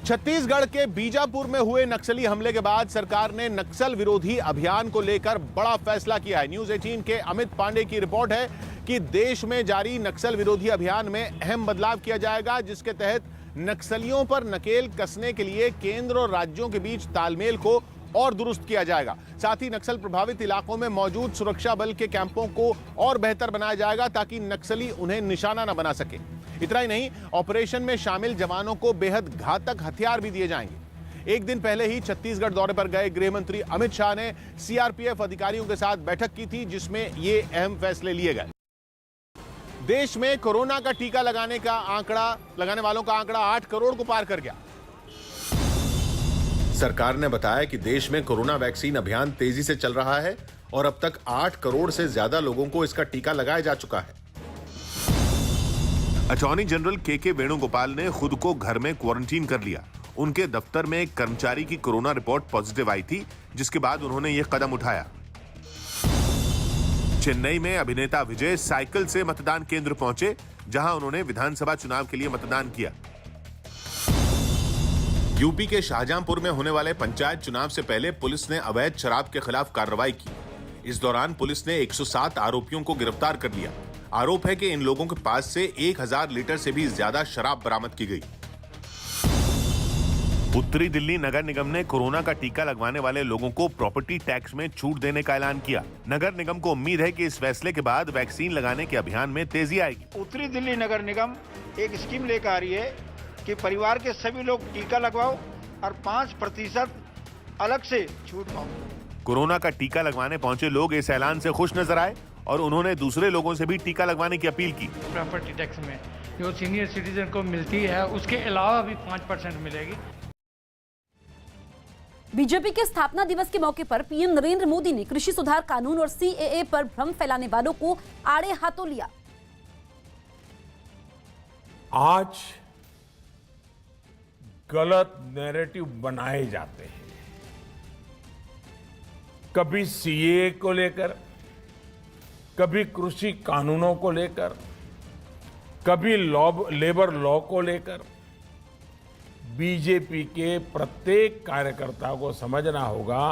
छत्तीसगढ़ के बीजापुर में हुए नक्सली हमले के बाद सरकार ने नक्सल विरोधी अभियान को लेकर बड़ा फैसला किया है। न्यूज 18 के अमित पांडे की रिपोर्ट है कि देश में जारी नक्सल विरोधी अभियान में अहम बदलाव किया जाएगा, जिसके तहत नक्सलियों पर नकेल कसने के लिए केंद्र और राज्यों के बीच तालमेल को और दुरुस्त किया जाएगा। साथ ही नक्सल प्रभावित इलाकों में मौजूद सुरक्षा बल के कैंपों को और बेहतर बनाया जाएगा ताकि नक्सली उन्हें निशाना न बना सके। इतना ही नहीं, ऑपरेशन में शामिल जवानों को बेहद घातक हथियार भी दिए जाएंगे। एक दिन पहले ही छत्तीसगढ़ दौरे पर गए गृह मंत्री अमित शाह ने सीआरपीएफ अधिकारियों के साथ बैठक की थी, जिसमें ये अहम फैसले लिए गए। देश में कोरोना का टीका लगाने वालों का आंकड़ा 8 करोड़ को पार कर गया। सरकार ने बताया कि देश में कोरोना वैक्सीन अभियान तेजी से चल रहा है और अब तक 8 करोड़ से ज्यादा लोगों को इसका टीका लगाया जा चुका है। अटॉर्नी जनरल के वेणुगोपाल ने खुद को घर में क्वारंटीन कर लिया। उनके दफ्तर में एक कर्मचारी की कोरोना रिपोर्ट पॉजिटिव आई थी, जिसके बाद उन्होंने यह कदम उठाया। चेन्नई में अभिनेता विजय साइकिल से मतदान केंद्र पहुंचे, जहां उन्होंने विधानसभा चुनाव के लिए मतदान किया। यूपी के शाहजहांपुर में होने वाले पंचायत चुनाव से पहले पुलिस ने अवैध शराब के खिलाफ कार्रवाई की। इस दौरान पुलिस ने 107 आरोपियों को गिरफ्तार कर लिया। आरोप है कि इन लोगों के पास से 1000 लीटर से भी ज्यादा शराब बरामद की गई। उत्तरी दिल्ली नगर निगम ने कोरोना का टीका लगवाने वाले लोगों को प्रॉपर्टी टैक्स में छूट देने का ऐलान किया। नगर निगम को उम्मीद है कि इस फैसले के बाद वैक्सीन लगाने के अभियान में तेजी आएगी। उत्तरी दिल्ली नगर निगम एक स्कीम लेकर आ रही है कि परिवार के सभी लोग टीका लगवाओ और 5% अलग से छूट पाओ। कोरोना का टीका लगवाने पहुंचे लोग इस ऐलान से खुश नजर आए और उन्होंने दूसरे लोगों से भी टीका लगवाने की अपील की। प्रॉपर्टी टैक्स में जो सीनियर सिटीजन को मिलती है उसके अलावा भी 5% मिलेगी। बीजेपी के स्थापना दिवस के मौके पर पीएम नरेंद्र मोदी ने कृषि सुधार कानून और सीएए पर भ्रम फैलाने वालों को आड़े हाथों लिया। आज गलत नैरेटिव बनाए जाते हैं, कभी सीएए को लेकर, कभी कृषि कानूनों को लेकर, कभी लेबर लॉ को लेकर। बीजेपी के प्रत्येक कार्यकर्ता को समझना होगा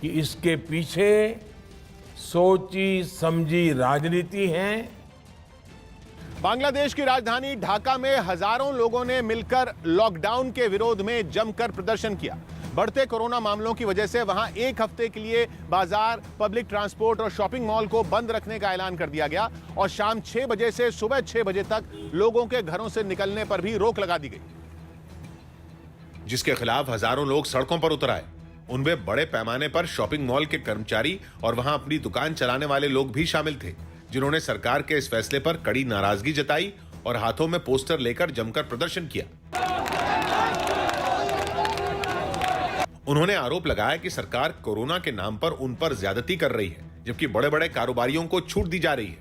कि इसके पीछे सोची समझी राजनीति है। बांग्लादेश की राजधानी ढाका में हजारों लोगों ने मिलकर लॉकडाउन के विरोध में जमकर प्रदर्शन किया। बढ़ते कोरोना मामलों की वजह से वहां एक हफ्ते के लिए बाजार, पब्लिक ट्रांसपोर्ट और शॉपिंग मॉल को बंद रखने का ऐलान कर दिया गया और शाम 6 बजे से सुबह 6 बजे तक लोगों के घरों से निकलने पर भी रोक लगा दी गई, जिसके खिलाफ हजारों लोग सड़कों पर उतर आए। उनमें बड़े पैमाने पर शॉपिंग मॉल के कर्मचारी और वहां अपनी दुकान चलाने वाले लोग भी शामिल थे, जिन्होंने सरकार के इस फैसले पर कड़ी नाराजगी जताई और हाथों में पोस्टर लेकर जमकर प्रदर्शन किया। उन्होंने आरोप लगाया कि सरकार कोरोना के नाम पर उन पर ज्यादती कर रही है, जबकि बड़े बड़े कारोबारियों को छूट दी जा रही है।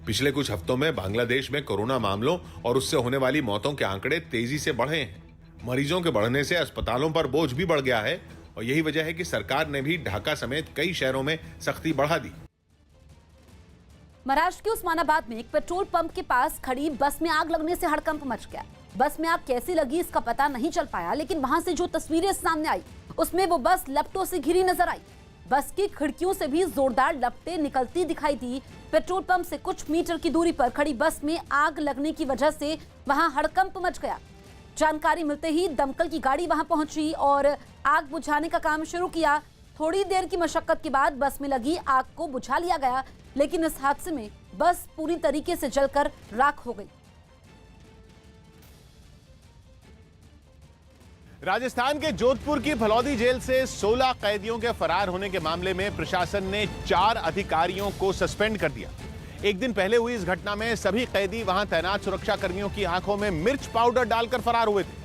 पिछले कुछ हफ्तों में बांग्लादेश में कोरोना मामलों और उससे होने वाली मौतों के आंकड़े तेजी से बढ़े हैं। मरीजों के बढ़ने से अस्पतालों पर बोझ भी बढ़ गया है और यही वजह है कि सरकार ने भी ढाका समेत कई शहरों में सख्ती बढ़ा दी। महाराष्ट्र के उस्मानाबाद में एक पेट्रोल पंप के पास खड़ी बस में आग लगने से हड़कंप मच गया। बस में आग कैसी लगी इसका पता नहीं चल पाया, लेकिन वहां से जो तस्वीरें सामने आई उसमें वो बस लपटों से घिरी नजर आई। बस की खिड़कियों से भी जोरदार लपटें निकलती दिखाई दी। पेट्रोल पंप से कुछ मीटर की दूरी पर खड़ी बस में आग लगने की वजह से वहां हड़कंप मच गया। जानकारी मिलते ही दमकल की गाड़ी वहां पहुंची और आग बुझाने का काम शुरू किया। थोड़ी देर की मशक्कत के बाद बस में लगी आग को बुझा लिया गया, लेकिन इस हादसे में बस पूरी तरीके से जलकर राख हो गई। राजस्थान के जोधपुर की फलौदी जेल से 16 कैदियों के फरार होने के मामले में प्रशासन ने 4 अधिकारियों को सस्पेंड कर दिया। एक दिन पहले हुई इस घटना में सभी कैदी वहां तैनात सुरक्षा कर्मियों की आंखों में मिर्च पाउडर डालकर फरार हुए थे,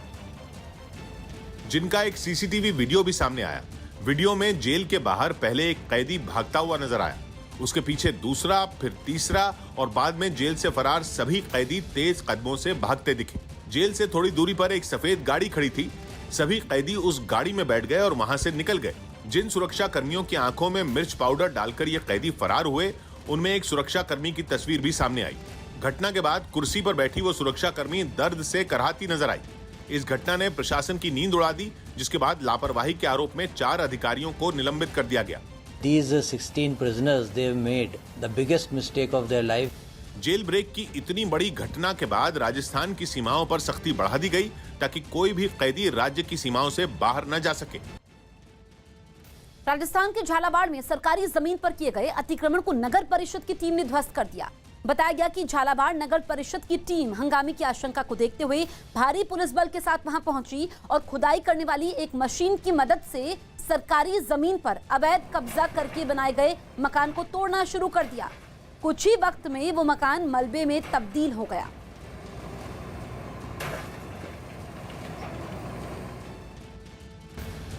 जिनका एक सीसीटीवी वीडियो भी सामने आया। वीडियो में जेल के बाहर पहले एक कैदी भागता हुआ नजर आया, उसके पीछे दूसरा, फिर तीसरा और बाद में जेल से फरार सभी कैदी तेज कदमों से भागते दिखे। जेल से थोड़ी दूरी पर एक सफेद गाड़ी खड़ी थी। सभी कैदी उस गाड़ी में बैठ गए और वहां से निकल गए। जिन सुरक्षा कर्मियों की आंखों में मिर्च पाउडर डालकर ये कैदी फरार हुए, उनमें एक सुरक्षा कर्मी की तस्वीर भी सामने आई। घटना के बाद कुर्सी पर बैठी वो सुरक्षा कर्मी दर्द से कराहती नजर आई। इस घटना ने प्रशासन की नींद उड़ा दी, जिसके बाद लापरवाही के आरोप में 4 अधिकारियों को निलंबित कर दिया गया। These 16 prisoners, they've made the biggest mistake of their life. Jail break की इतनी बड़ी घटना के बाद राजस्थान की सीमाओं पर सख्ती बढ़ा दी गई, ताकि कोई भी कैदी राज्य की सीमाओं से बाहर न जा सके। राजस्थान के झालावाड़ में सरकारी जमीन पर किए गए अतिक्रमण को नगर परिषद की टीम ने ध्वस्त कर दिया। बताया गया कि झालावाड़ नगर परिषद की टीम हंगामे की आशंका को देखते हुए भारी पुलिस बल के साथ वहां पहुंची और खुदाई करने वाली एक मशीन की मदद से सरकारी जमीन पर अवैध कब्जा करके बनाए गए मकान को तोड़ना शुरू कर दिया। कुछ ही वक्त में वो मकान मलबे में तब्दील हो गया।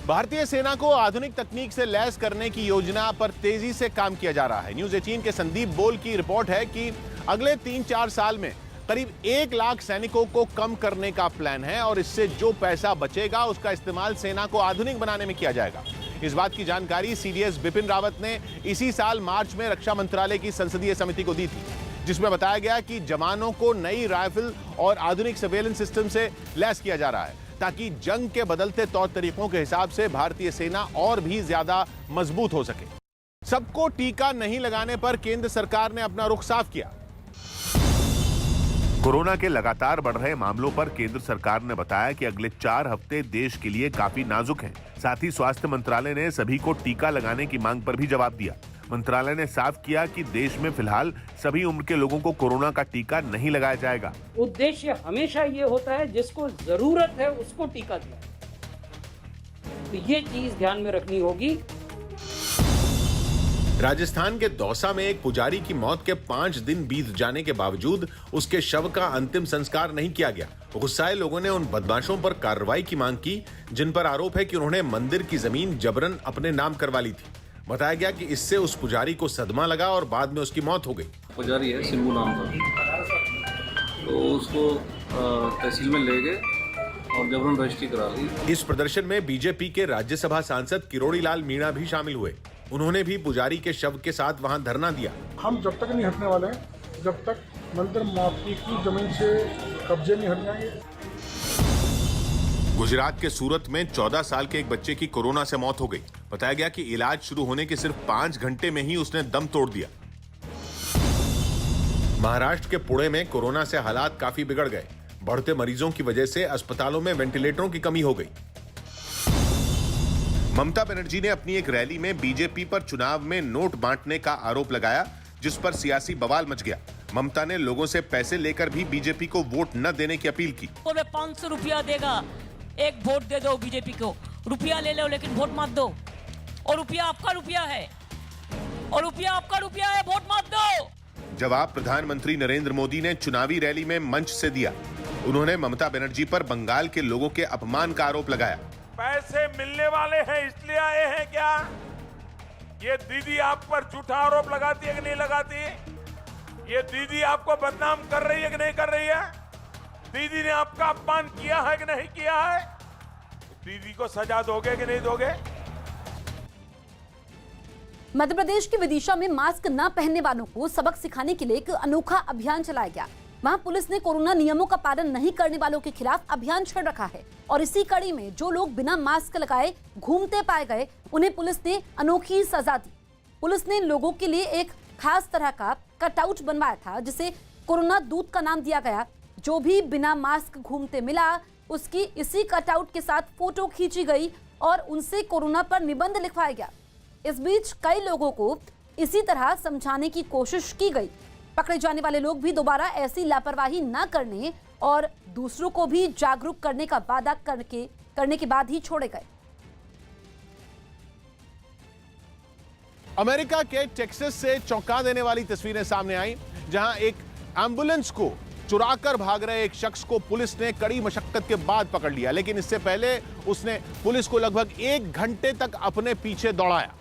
भारतीय सेना को आधुनिक तकनीक से लैस करने की योजना पर तेजी से काम किया जा रहा है। न्यूज 18 के संदीप बोल की रिपोर्ट है कि अगले 3-4 साल में करीब 1 लाख सैनिकों को कम करने का प्लान है और इससे जो पैसा बचेगा उसका इस्तेमाल सेना को आधुनिक बनाने में किया जाएगा। इस बात की जानकारी सीडीएस बिपिन रावत ने इसी साल मार्च में रक्षा मंत्रालय की संसदीय समिति को दी थी, जिसमें बताया गया कि जवानों को नई राइफल और आधुनिक सर्वेलेंस सिस्टम से लैस किया जा रहा है, ताकि जंग के बदलते तौर तरीकों के हिसाब से भारतीय सेना और भी ज्यादा मजबूत हो सके। सबको टीका नहीं लगाने पर केंद्र सरकार ने अपना रुख साफ किया। कोरोना के लगातार बढ़ रहे मामलों पर केंद्र सरकार ने बताया कि अगले 4 हफ्ते देश के लिए काफी नाजुक हैं। साथ ही स्वास्थ्य मंत्रालय ने सभी को टीका लगाने की मांग पर भी जवाब दिया। मंत्रालय ने साफ किया कि देश में फिलहाल सभी उम्र के लोगों को कोरोना का टीका नहीं लगाया जाएगा। उद्देश्य हमेशा ये होता है जिसको जरूरत है उसको टीका दिया, तो ये चीज ध्यान में रखनी होगी। राजस्थान के दौसा में एक पुजारी की मौत के 5 दिन बीत जाने के बावजूद उसके शव का अंतिम संस्कार नहीं किया गया। गुस्साए लोगों ने उन बदमाशों पर कार्रवाई की मांग की जिन पर आरोप है कि उन्होंने मंदिर की जमीन जबरन अपने नाम करवा ली थी। बताया गया कि इससे उस पुजारी को सदमा लगा और बाद में उसकी मौत हो गई। पुजारी है सिंबू नाम का, तो उसको तहसील में ले गए और जबरन रजिस्ट्री करा ली। इस प्रदर्शन में बीजेपी के राज्यसभा सांसद किरोड़ी लाल मीणा भी शामिल हुए। उन्होंने भी पुजारी के शव के साथ वहां धरना दिया। हम जब तक नहीं हटने वाले हैं, जब तक मंदिर माफी की जमीन से कब्जे नहीं हट जाएंगे। गुजरात के सूरत में 14 साल के एक बच्चे की कोरोना से मौत हो गई। बताया गया कि इलाज शुरू होने के सिर्फ 5 घंटे में ही उसने दम तोड़ दिया। महाराष्ट्र के पुणे में कोरोना से हालात काफी बिगड़ गए। बढ़ते मरीजों की वजह से अस्पतालों में वेंटिलेटरों की कमी हो गई। ममता बनर्जी ने अपनी एक रैली में बीजेपी पर चुनाव में नोट बांटने का आरोप लगाया, जिस पर सियासी बवाल मच गया। ममता ने लोगों से पैसे लेकर भी बीजेपी को वोट न देने की अपील की। 500 रुपया देगा, एक वोट दे दो बीजेपी को। रुपया ले लो लेकिन वोट मत दो, और रुपया आपका रुपया है, और रुपया आपका रुपया है, वोट मत दो। जवाब प्रधानमंत्री नरेंद्र मोदी ने चुनावी रैली में मंच से दिया। उन्होंने ममता बनर्जी पर बंगाल के लोगों के अपमान का आरोप लगाया। पैसे मिलने वाले हैं इसलिए आए हैं क्या? ये दीदी आप पर झूठा आरोप लगाती है कि नहीं लगाती? ये दीदी आपको बदनाम कर रही है कि नहीं कर रही है? दीदी ने आपका अपमान किया है कि नहीं किया है? दीदी को सजा दोगे कि नहीं दोगे? मध्य प्रदेश के विदिशा में मास्क न पहनने वालों को सबक सिखाने के लिए एक अनोखा अभियान चलाया गया। वहां पुलिस ने कोरोना नियमों का पालन नहीं करने वालों के खिलाफ अभियान छेड़ रखा है और इसी कड़ी में जो लोग बिना मास्क लगाए घूमते पाए गए उन्हें पुलिस ने अनोखी सजा दी। पुलिस ने लोगों के लिए एक खास तरह का कटआउट बनवाया था जिसे कोरोना दूत का नाम दिया गया। जो भी बिना मास्क घूमते मिला उसकी इसी कटआउट के साथ फोटो खींची गई और उनसे कोरोना पर निबंध लिखवाया गया। इस बीच कई लोगों को इसी तरह समझाने की कोशिश की गई। पकड़े जाने वाले लोग भी दोबारा ऐसी लापरवाही न करने और दूसरों को भी जागरूक करने का वादा करने के बाद ही छोड़े गए। अमेरिका के टेक्सास से चौंका देने वाली तस्वीरें सामने आई, जहां एक एम्बुलेंस को चुराकर भाग रहे एक शख्स को पुलिस ने कड़ी मशक्कत के बाद पकड़ लिया, लेकिन इससे पहले उसने पुलिस को लगभग 1 घंटे तक अपने पीछे दौड़ाया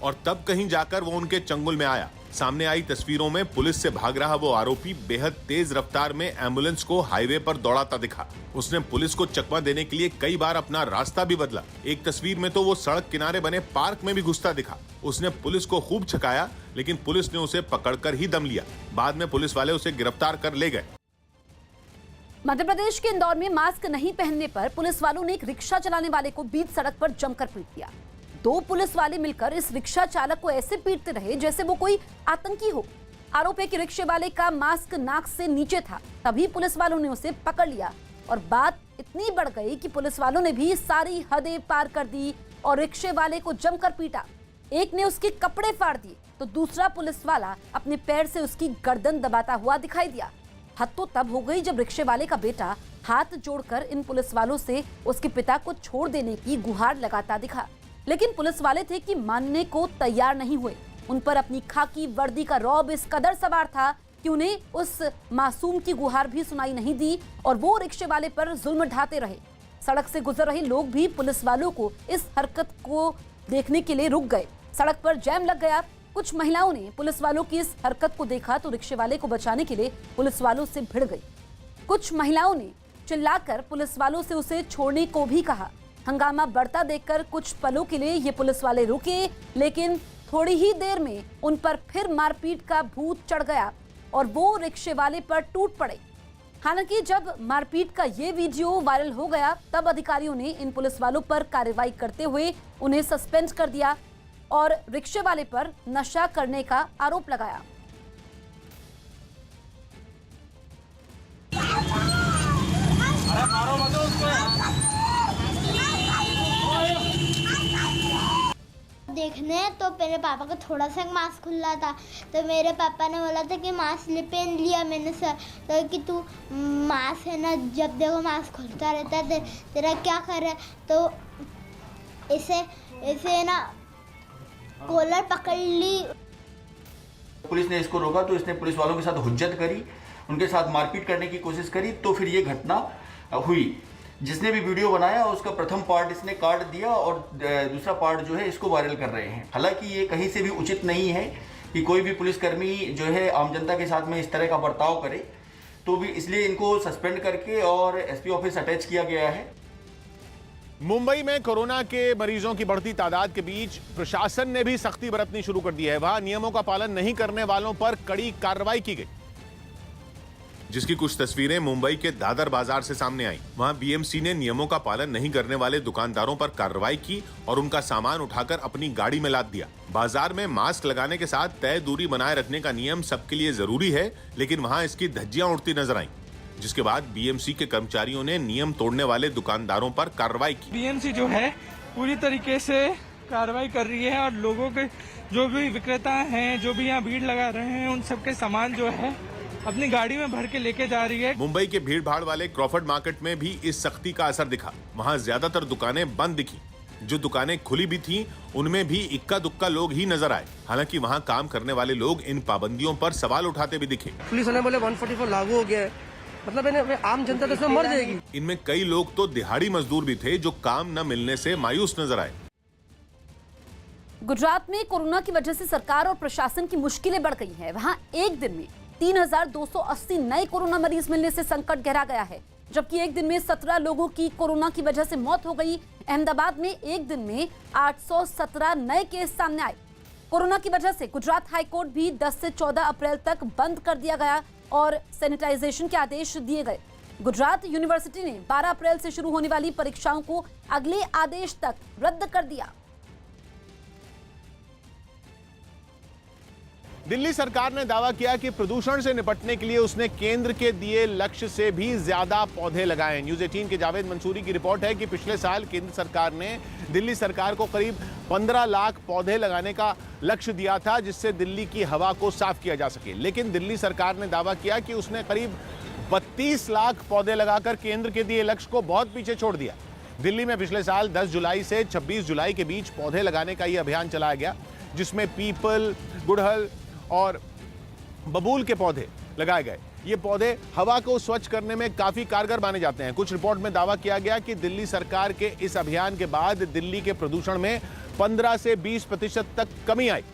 और तब कहीं जाकर वो उनके चंगुल में आया। सामने आई तस्वीरों में पुलिस से भाग रहा वो आरोपी बेहद तेज रफ्तार में एम्बुलेंस को हाईवे पर दौड़ाता दिखा। उसने पुलिस को चकमा देने के लिए कई बार अपना रास्ता भी बदला। एक तस्वीर में तो वो सड़क किनारे बने पार्क में भी घुसता दिखा। उसने पुलिस को खूब छकाया, लेकिन पुलिस ने उसे पकड़कर ही दम लिया। बाद में पुलिस वाले उसे गिरफ्तार कर ले गए। मध्य प्रदेश के इंदौर में मास्क नहीं पहनने पर पुलिस वालों ने एक रिक्शा चलाने वाले को बीच सड़क पर जमकर पीट दिया। 2 पुलिस वाले मिलकर इस रिक्शा चालक को ऐसे पीटते रहे जैसे वो कोई आतंकी हो। आरोप है कि रिक्शे वाले का मास्क नाक से नीचे था, तभी पुलिस वालों ने उसे पकड़ लिया और बात इतनी बढ़ गई कि पुलिस वालों ने भी सारी हदें पार कर दी और रिक्शे वाले को जमकर पीटा। एक ने उसके कपड़े फाड़ दिए तो दूसरा पुलिस वाला अपने पैर से उसकी गर्दन दबाता हुआ दिखाई दिया। हद तो तब हो गई जब रिक्शे वाले का बेटा हाथ जोड़कर इन पुलिस वालों से उसके पिता को छोड़ देने की गुहार लगाता दिखा, लेकिन पुलिस वाले थे कि मानने को तैयार नहीं हुए। उन पर अपनी खाकी वर्दी का रौब इस कदर सवार था कि उन्हें उस मासूम की गुहार भी सुनाई नहीं दी और वो रिक्शे वाले पर जुल्म ढाते रहे। सड़क से गुजर रहे लोग भी पुलिस वालों को इस हरकत को देखने के लिए रुक गए। सड़क पर जैम लग गया। कुछ महिलाओं ने पुलिस वालों की इस हरकत को देखा तो रिक्शे वाले को बचाने के लिए पुलिस वालों से भिड़ गई। कुछ महिलाओं ने चिल्लाकर पुलिस वालों से उसे छोड़ने को भी कहा। हंगामा बढ़ता देखकर कुछ पलों के लिए ये पुलिस वाले रुके, लेकिन थोड़ी ही देर में उन पर फिर मारपीट का भूत चढ़ गया और वो रिक्शे वाले पर टूट पड़े। हालांकि जब मारपीट का ये वीडियो वायरल हो गया तब अधिकारियों ने इन पुलिस वालों पर कार्रवाई करते हुए उन्हें सस्पेंड कर दिया और रिक्शे वाले पर नशा करने का आरोप लगाया। देखने तो मेरे पापा का थोड़ा सा मास्क खुला था, तो मेरे पापा ने बोला था कि मास्क पहन लिया मैंने सर, तो कि तू मास्क है ना, जब देखो मास्क खुलता रहता है, तेरा क्या करे, तो इसे ना कॉलर पकड़ ली। पुलिस ने इसको रोका तो इसने पुलिस वालों के साथ हुज्जत करी, उनके साथ मारपीट करने की कोशिश करी, तो फिर ये घटना हुई। जिसने भी वीडियो बनाया उसका प्रथम पार्ट इसने काट दिया और दूसरा पार्ट जो है इसको वायरल कर रहे हैं। हालांकि ये कहीं से भी उचित नहीं है कि कोई भी पुलिसकर्मी जो है आम जनता के साथ में इस तरह का बर्ताव करे, तो भी इसलिए इनको सस्पेंड करके और एसपी ऑफिस अटैच किया गया है। मुंबई में कोरोना के मरीजों की बढ़ती तादाद के बीच प्रशासन ने भी सख्ती बरतनी शुरू कर दी है। वहां नियमों का पालन नहीं करने वालों पर कड़ी कार्रवाई की गई, जिसकी कुछ तस्वीरें मुंबई के दादर बाजार से सामने आई। वहां बीएमसी ने नियमों का पालन नहीं करने वाले दुकानदारों पर कार्रवाई की और उनका सामान उठाकर अपनी गाड़ी में लाद दिया। बाजार में मास्क लगाने के साथ तय दूरी बनाए रखने का नियम सबके लिए जरूरी है, लेकिन वहां इसकी धज्जियां उड़ती नजर आईं। जिसके बाद बीएमसी के कर्मचारियों ने नियम तोड़ने वाले दुकानदारों पर कार्रवाई की। बीएमसी जो है पूरी तरीके से कार्रवाई कर रही है और लोगों के जो भी विक्रेता हैं, जो भी यहाँ भीड़ लगा रहे हैं, उन सबके सामान जो है अपनी गाड़ी में भर के लेके जा रही है। मुंबई के भीड़ भाड़ वाले क्रॉफर्ड मार्केट में भी इस सख्ती का असर दिखा। वहां ज्यादातर दुकानें बंद दिखी। जो दुकानें खुली भी थीं, उनमें भी इक्का दुक्का लोग ही नजर आए। हालांकि वहां काम करने वाले लोग इन पाबंदियों पर सवाल उठाते भी दिखे। पुलिस वाले बोले 144 लागू हो गया है, मतलब आम जनता तो इसमें मर जाएगी। इनमें कई लोग तो दिहाड़ी मजदूर भी थे जो काम न मिलने से मायूस नजर आए। गुजरात में कोरोना की वजह से सरकार और प्रशासन की मुश्किलें बढ़ गई हैं। वहां एक दिन में 3280 नए कोरोना मरीज मिलने से संकट गहरा गया है, जबकि एक दिन में 17 लोगों की कोरोना की वजह से मौत हो गई। अहमदाबाद में एक दिन में 817 नए केस सामने आए। कोरोना की वजह से गुजरात हाईकोर्ट भी 10 से 14 अप्रैल तक बंद कर दिया गया और सैनिटाइजेशन के आदेश दिए गए। गुजरात यूनिवर्सिटी ने 12 अप्रैल से शुरू होने वाली परीक्षाओं को अगले आदेश तक रद्द कर दिया। दिल्ली सरकार ने दावा किया कि प्रदूषण से निपटने के लिए उसने केंद्र के दिए लक्ष्य से भी ज्यादा पौधे लगाए। न्यूज़ 18 के जावेद मंसूरी की रिपोर्ट है कि पिछले साल केंद्र सरकार ने दिल्ली सरकार को करीब 15 लाख पौधे लगाने का लक्ष्य दिया था, जिससे दिल्ली की हवा को साफ किया जा सके। लेकिन दिल्ली सरकार ने दावा किया कि उसने करीब 32 लाख पौधे लगाकर केंद्र के दिए लक्ष्य को बहुत पीछे छोड़ दिया। दिल्ली में पिछले साल 10 जुलाई से 26 जुलाई के बीच पौधे लगाने का यह अभियान चलाया गया, जिसमें पीपल, गुड़हल और बबूल के पौधे लगाए गए। ये पौधे हवा को स्वच्छ करने में काफी कारगर माने जाते हैं। कुछ रिपोर्ट में दावा किया गया कि दिल्ली सरकार के इस अभियान के बाद दिल्ली के प्रदूषण में 15 से 20% तक कमी आई।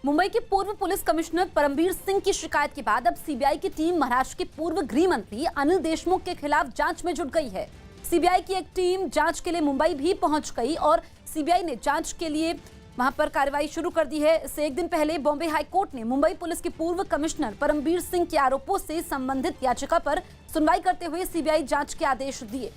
मुंबई के पूर्व पुलिस कमिश्नर परमबीर सिंह की शिकायत के बाद अब सीबीआई की टीम महाराष्ट्र के पूर्व गृह मंत्री अनिल देशमुख के खिलाफ जांच में जुट गई है। सीबीआई की एक टीम जांच के लिए मुंबई भी पहुंच गई और सीबीआई ने जांच के लिए वहां पर कार्रवाई शुरू कर दी है। इससे एक दिन पहले बॉम्बे हाईकोर्ट ने मुंबई पुलिस के पूर्व कमिश्नर परमबीर सिंह के आरोपों से संबंधित याचिका पर सुनवाई करते हुए सीबीआई जांच के आदेश दिए।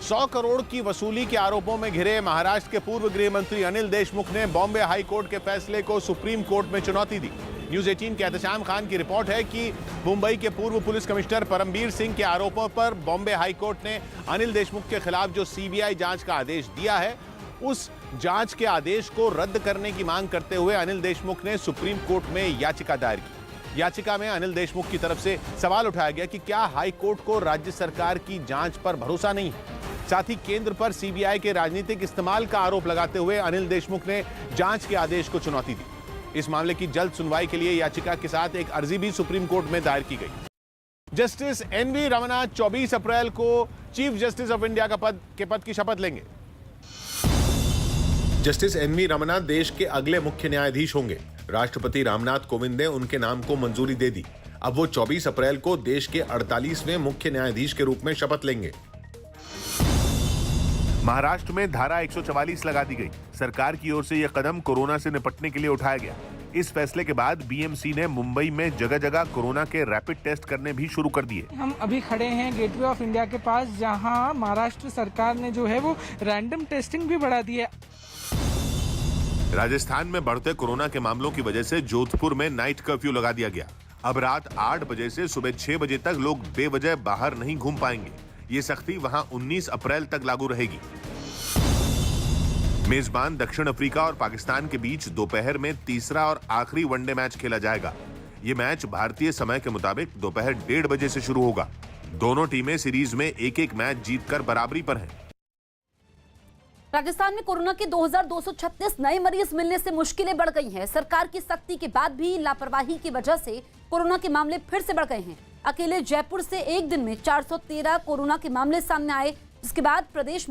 100 करोड़ की वसूली के आरोपों में घिरे महाराष्ट्र के पूर्व गृह मंत्री अनिल देशमुख ने बॉम्बे हाईकोर्ट के फैसले को सुप्रीम कोर्ट में चुनौती दी। न्यूज़ 18 के एहतशाम खान की रिपोर्ट है कि मुंबई के पूर्व पुलिस कमिश्नर परमबीर सिंह के आरोपों पर बॉम्बे हाईकोर्ट ने अनिल देशमुख के खिलाफ जो सीबीआई जांच का आदेश दिया है, उस जांच के आदेश को रद्द करने की मांग करते हुए अनिल देशमुख ने सुप्रीम कोर्ट में याचिका दायर की। याचिका में अनिल देशमुख की तरफ से सवाल उठाया गया कि क्या हाईकोर्ट को राज्य सरकार की जांच पर भरोसा नहीं है। साथ ही केंद्र पर सीबीआई के राजनीतिक इस्तेमाल का आरोप लगाते हुए अनिल देशमुख ने जांच के आदेश को चुनौती दी। इस मामले की जल्द सुनवाई के लिए याचिका के साथ एक अर्जी भी सुप्रीम कोर्ट में दायर की गई। जस्टिस एनवी रमन्ना 24 अप्रैल को चीफ जस्टिस ऑफ इंडिया के पद की शपथ लेंगे। जस्टिस एनवी रमन्ना देश के अगले मुख्य न्यायाधीश होंगे। राष्ट्रपति रामनाथ कोविंद ने उनके नाम को मंजूरी दे दी। अब वो 24 अप्रैल को देश के 48वें मुख्य न्यायाधीश के रूप में शपथ लेंगे। महाराष्ट्र में धारा 144 लगा दी गई। सरकार की ओर से यह कदम कोरोना से निपटने के लिए उठाया गया। इस फैसले के बाद बीएमसी ने मुंबई में जगह जगह कोरोना के रैपिड टेस्ट करने भी शुरू कर दिए। हम अभी खड़े हैं गेटवे ऑफ इंडिया के पास, जहां महाराष्ट्र सरकार ने जो है वो रैंडम टेस्टिंग भी बढ़ा दी है। राजस्थान में बढ़ते कोरोना के मामलों की वजह से जोधपुर में नाइट कर्फ्यू लगा दिया गया। अब रात 8 बजे से सुबह 6 बजे तक लोग बेवजह बाहर नहीं घूम पाएंगे। ये सख्ती वहां 19 अप्रैल तक लागू रहेगी। मेजबान दक्षिण अफ्रीका और पाकिस्तान के बीच दोपहर में तीसरा और आखिरी वनडे मैच खेला जाएगा। ये मैच भारतीय समय के मुताबिक दोपहर 1:30 बजे से शुरू होगा। दोनों टीमें सीरीज में एक-एक मैच जीतकर बराबरी पर हैं। राजस्थान में कोरोना के 2236 नए मरीज मिलने से मुश्किलें बढ़ गई हैं। सरकार की सख्ती के बाद भी लापरवाही की वजह से कोरोना के मामले फिर से बढ़ गए हैं। अकेले जयपुर से एक दिन में 413 कोरोना के मामले सामने आए, जिसके बाद प्रदेश